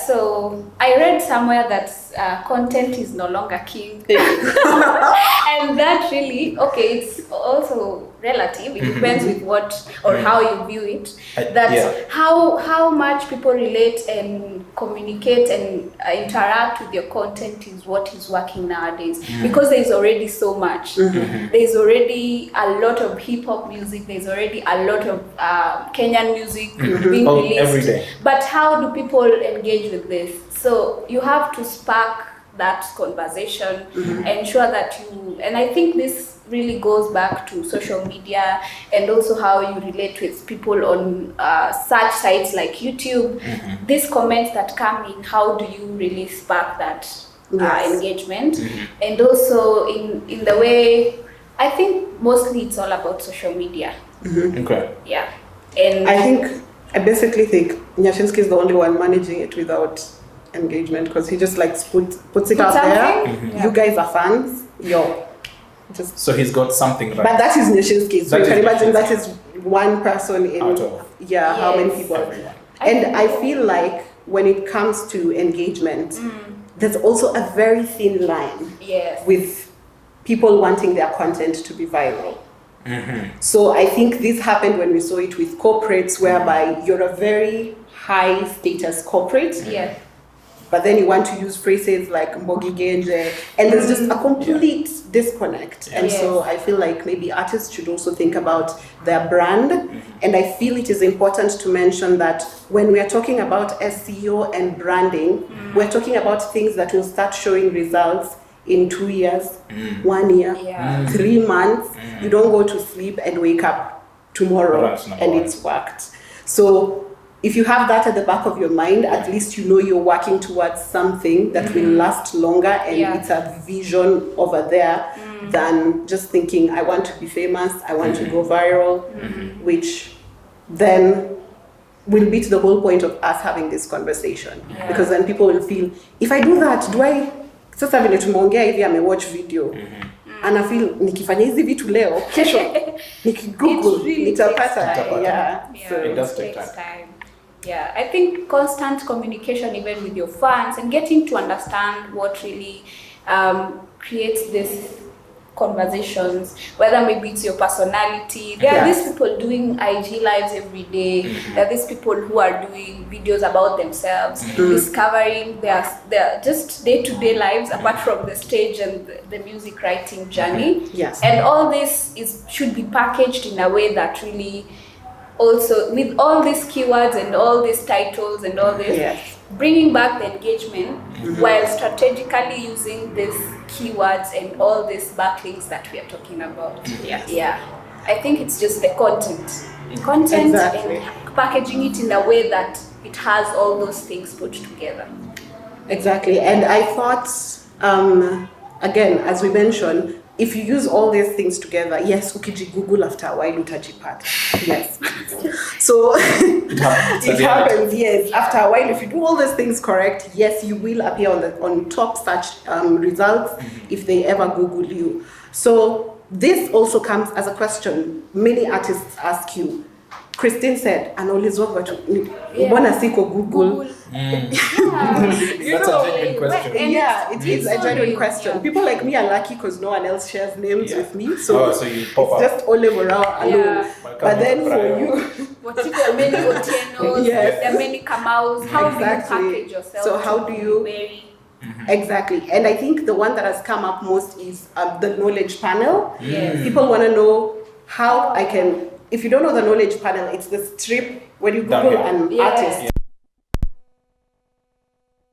So I read somewhere that content is no longer king. And that really, it's also relative. It depends with what or how you view it. That Yeah. how much people relate and communicate and interact with your content is what is working nowadays. Because there's already so much. There's already a lot of hip hop music. There's already a lot of Kenyan music being released. Every day. But how do people engage with this? So you have to spark that conversation, ensure that you, and I think this really goes back to social media and also how you relate with people on such sites like YouTube. These comments that come in, how do you really spark that engagement? And also in the way, I think mostly it's all about social media. Okay. Yeah. And I basically think Nyashinsky is the only one managing it without engagement, because he just like puts it out there. You guys are fans, just. So he's got something right. But that is Nyashinsky. So That you can is imagine Nyashinsky. that is one person in Out of how many people. everyone. And I feel like when it comes to engagement, there's also a very thin line with people wanting their content to be viral. So I think this happened when we saw it with corporates, whereby you're a very high status corporate, but then you want to use phrases like Mbogi Genje, and there's just a complete disconnect. And so I feel like maybe artists should also think about their brand. And I feel it is important to mention that when we are talking about SEO and branding, we're talking about things that will start showing results in 2 years, 1 year, 3 months. You don't go to sleep and wake up tomorrow and it's worked. So if you have that at the back of your mind, at least you know you're working towards something that will last longer, and it's a vision over there than just thinking, I want to be famous, I want to go viral, which then will beat the whole point of us having this conversation. Because then people will feel, if I do that, do I sasa vile tumeongea hivi amewatch video ana feel nikifanya hizi vitu leo kesho nikigoogle nitapata. So it does take time. Yeah, I think constant communication even with your fans and getting to understand what really creates this conversations, whether maybe it's your personality. There are these people doing IG lives every day. There are these people who are doing videos about themselves, discovering their just day-to-day lives apart from the stage and the music writing journey. And all this should be packaged in a way that really also, with all these keywords and all these titles and all this, bringing back the engagement while strategically using these keywords and all these backlinks that we are talking about. I think it's just the content and packaging it in a way that it has all those things put together. Exactly. And I thought, again, as we mentioned, if you use all these things together, yes, ukiji Google after a while utajipata. Yes. So it happens, yes. After a while, if you do all these things correct, yes, you will appear on top search results if they ever Google you. So this also comes as a question many artists ask you. Christine said, anaulizwa watu mbona siko Google? That's a genuine question. It is a genuine question. People like me are lucky because no one else shares names with me. So, you pop it's up. just Olave Orawo alone. But then for you, what you call many Otieno's, there are many Kamaus. How do you package yourself? So how do you... Exactly. And I think the one that has come up most is the knowledge panel. People want to know how I can... If you don't know the knowledge panel, it's the strip when you Google an artist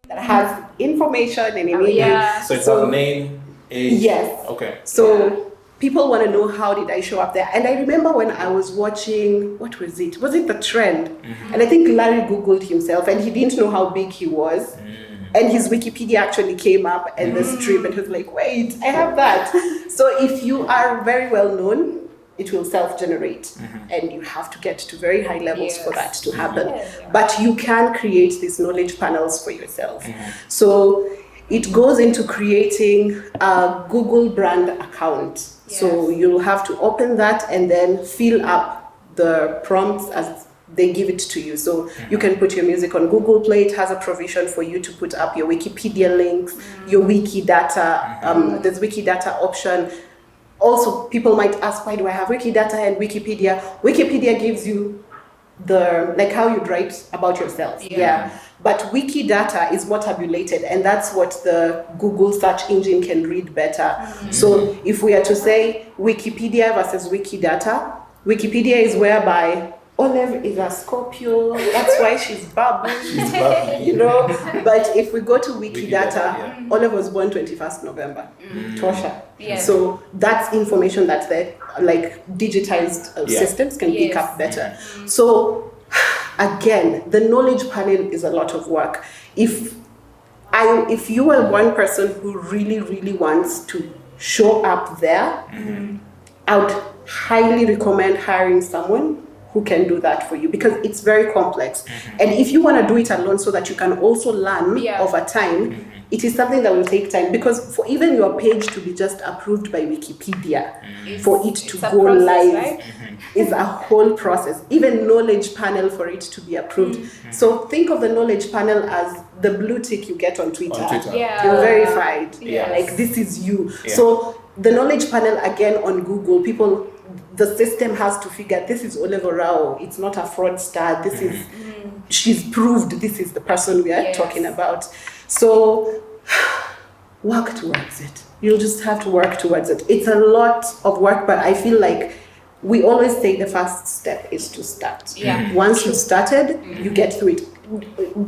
that has information and images. So it's a name, age. Okay. So people want to know, how did I show up there? And I remember when I was watching, what was it? Was it The Trend? And I think Larry Googled himself and he didn't know how big he was. And his Wikipedia actually came up and the strip, and he was like, wait, I have that. So if you are very well known, it will self-generate, and you have to get to very high levels for that to happen. But you can create these knowledge panels for yourself. So it goes into creating a Google brand account. So you'll have to open that and then fill up the prompts as they give it to you. So you can put your music on Google Play. It has a provision for you to put up your Wikipedia links, your Wikidata. There's Wikidata option. also people might ask, why do I have Wikidata and Wikipedia? Wikipedia gives you the, like how you'd write about yourself. Yeah. But Wikidata is more tabulated, and that's what the Google search engine can read better. So if we are to say Wikipedia versus Wikidata, Wikipedia is whereby Olave is a Scorpio, that's why she's bubbly, you know. But if we go to Wikidata, Olave was born 21st November, Tosha. So that's information that the like digitized systems can pick up better. So again, the knowledge panel is a lot of work. If you are one person who really wants to show up there, I would highly recommend hiring someone who can do that for you, because it's very complex. And if you want to do it alone so that you can also learn over time, it is something that will take time, because for even your page to be just approved by Wikipedia, for it to go live, right? Is a whole process. Even knowledge panel for it to be approved. So think of the knowledge panel as the blue tick you get on Twitter. You're verified. Like this is you. So the knowledge panel again on Google, the system has to figure this is Olave Orawo. It's not a fraudster. This is she's proved this is the person we are talking about. So work towards it. You'll just have to work towards it. It's a lot of work, but I feel like we always say the first step is to start. Once you've started, you get through it.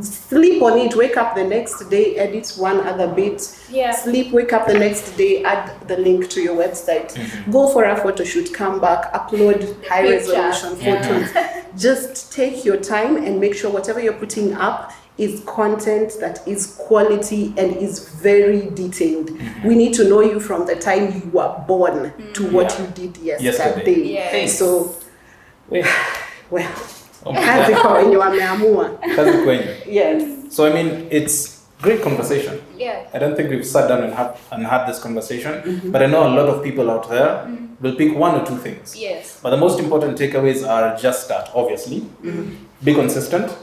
Sleep on it, wake up the next day, edit one other bit, sleep, wake up the next day, add the link to your website, go for a photo shoot, come back, upload high resolution photos. Just take your time and make sure whatever you're putting up is content that is quality and is very detailed. We need to know you from the time you were born to what you did yesterday. So, well. Kazi kwenye wameamua. Kazi kwenye. Yes. So I mean, it's great conversation. Yeah. I don't think we've sat down and had this conversation, but I know a lot of people out there will pick one or two things. Yes. But the most important takeaways are just start, obviously. Be consistent,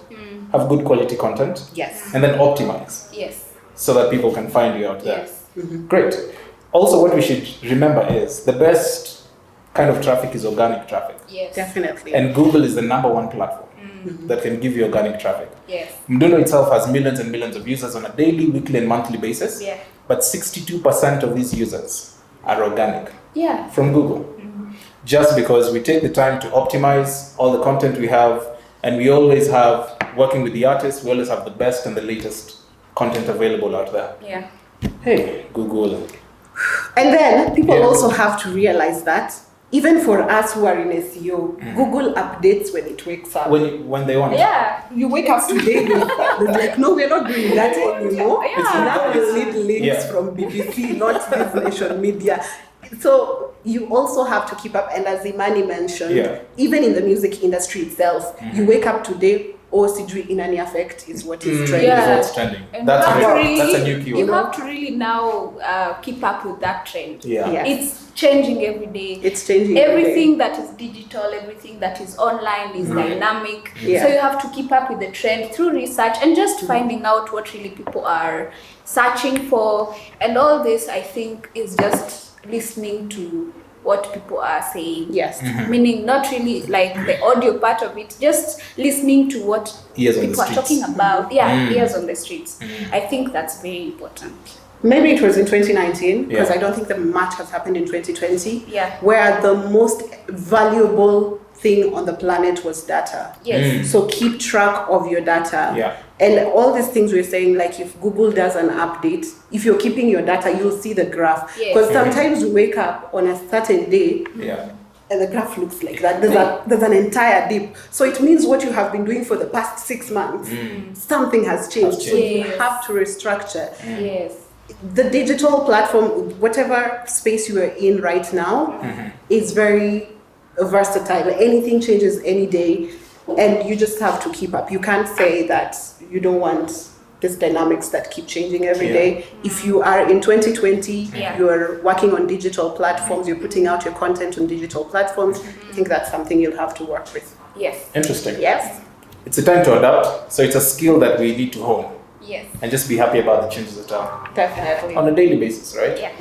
have good quality content, and then optimize. Yes. So that people can find you out there. Yes. Great. Also, what we should remember is the best kind of traffic is organic traffic. Yes. Definitely. And Google is the #1 platform that can give you organic traffic. Yes. Mdundo itself has millions and millions of users on a daily, weekly, and monthly basis. Yeah. But 62% of these users are organic. Yeah. From Google. Just because we take the time to optimize all the content we have, and we always have, working with the artists, we always have the best and the latest content available out there. Yeah. Hey, Google. And then people also have to realize that even for us who are in SEO, Google updates when it wakes up. When they want. Yeah. You wake up today, it's like, no, we're not doing that anymore. Now we need links from BBC, not this nation media. So you also have to keep up. And as Imani mentioned, even in the music industry itself, you wake up today, CG in any effect is what is trending. Is what's trending. And that's a new keyword. You have to really now keep up with that trend. Yeah. It's changing every day. It's changing everything that is digital, everything that is online is dynamic. So you have to keep up with the trend through research and just finding out what really people are searching for. And all this, I think, is just listening to what people are saying. Yes. Meaning not really like the audio part of it, just listening to what people are talking about. Ears on the streets. I think that's very important. Maybe it was in 2019, because I don't think the much has happened in 2020, where the most valuable thing on the planet was data. Yes. So keep track of your data. And all these things we're saying, like if Google does an update, if you're keeping your data, you'll see the graph. Because sometimes you wake up on a certain day and the graph looks like that. There's an entire dip. So it means what you have been doing for the past 6 months, something has changed. So you have to restructure. Yes. The digital platform, whatever space you are in right now, is very versatile. Anything changes any day, and you just have to keep up. You can't say that you don't want these dynamics that keep changing every day. If you are in 2020, you're working on digital platforms, you're putting out your content on digital platforms, I think that's something you'll have to work with. Yes. Interesting. Yes. It's a time to adapt, so it's a skill that we need to hone. Yes. And just be happy about the changes that are Definitely. on a daily basis, right? Yeah.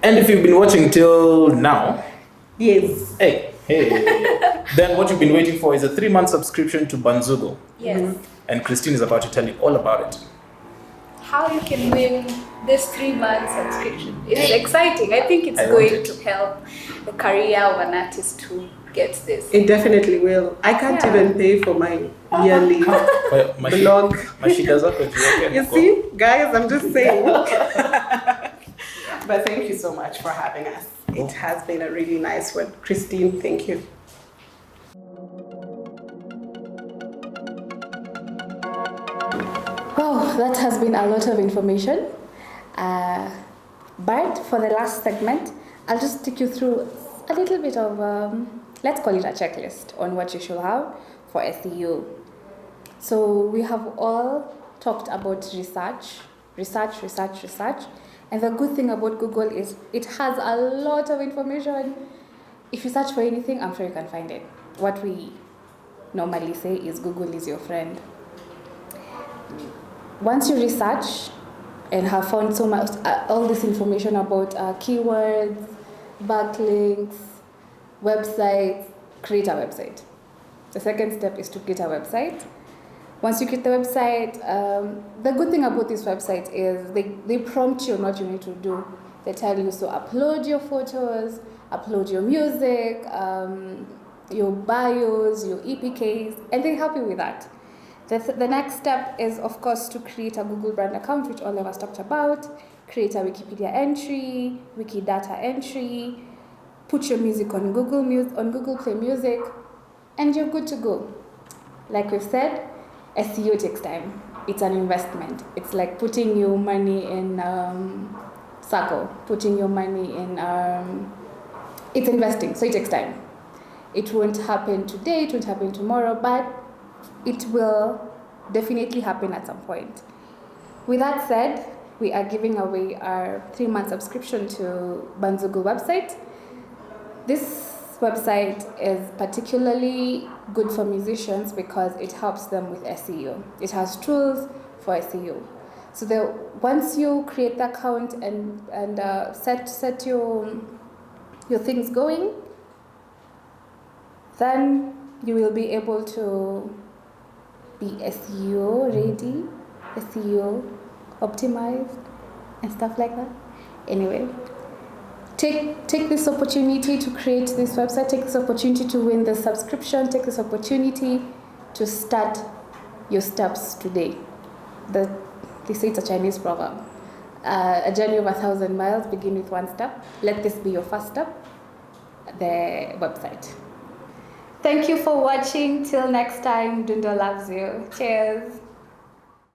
And if you've been watching till now, Yes. hey, then what you've been waiting for is a 3-month subscription to Banzugo. Yes. And Christine is about to tell you all about it. How you can win this 3-month subscription. It's exciting. I think it's I want going it. to help the career of an artist who gets this. It definitely will. I can't Yeah. even pay for my yearly Well, blog. Mashida zako jiweke You huko. see, guys, I'm just saying. But thank you so much for having us. It has been a really nice one. Christine, thank you. Wow, that has been a lot of information. But for the last segment, I'll just take you through a little bit of, let's call it a checklist on what you should have for SEO. So we have all talked about research. And the good thing about Google is it has a lot of information. If you search for anything, I'm sure you can find it. What we normally say is Google is your friend. Once you research and have found so much, all this information about keywords, backlinks, websites, create a website. The second step is to create a website. Once you create the website, the good thing about this website is they prompt you on what you need to do. They tell you, so upload your photos, upload your music, your bios, your EPKs, and they help you with that. The next step is, of course, to create a Google brand account, which all of us talked about, create a Wikipedia entry, Wikidata entry, put your music on Google Play Music, and you're good to go. Like we've said, SEO takes time. It's an investment. It's like putting your money in Circle, putting your money in, it's investing, so it takes time. It won't happen today, it won't happen tomorrow, but it will definitely happen at some point. With that said, we are giving away our 3-month subscription to Banzugo website. This website is particularly good for musicians because it helps them with SEO. It has tools for SEO. So once you create the account and set your things going, then you will be able to be SEO ready, SEO optimized, and stuff like that. Anyway, take this opportunity to create this website, take this opportunity to win the subscription, take this opportunity to start your steps today. They say it's a Chinese proverb. A journey of 1,000 miles begin with one step. Let this be your first step, the website. Thank you for watching. Till next time, Mdundo loves you. Cheers.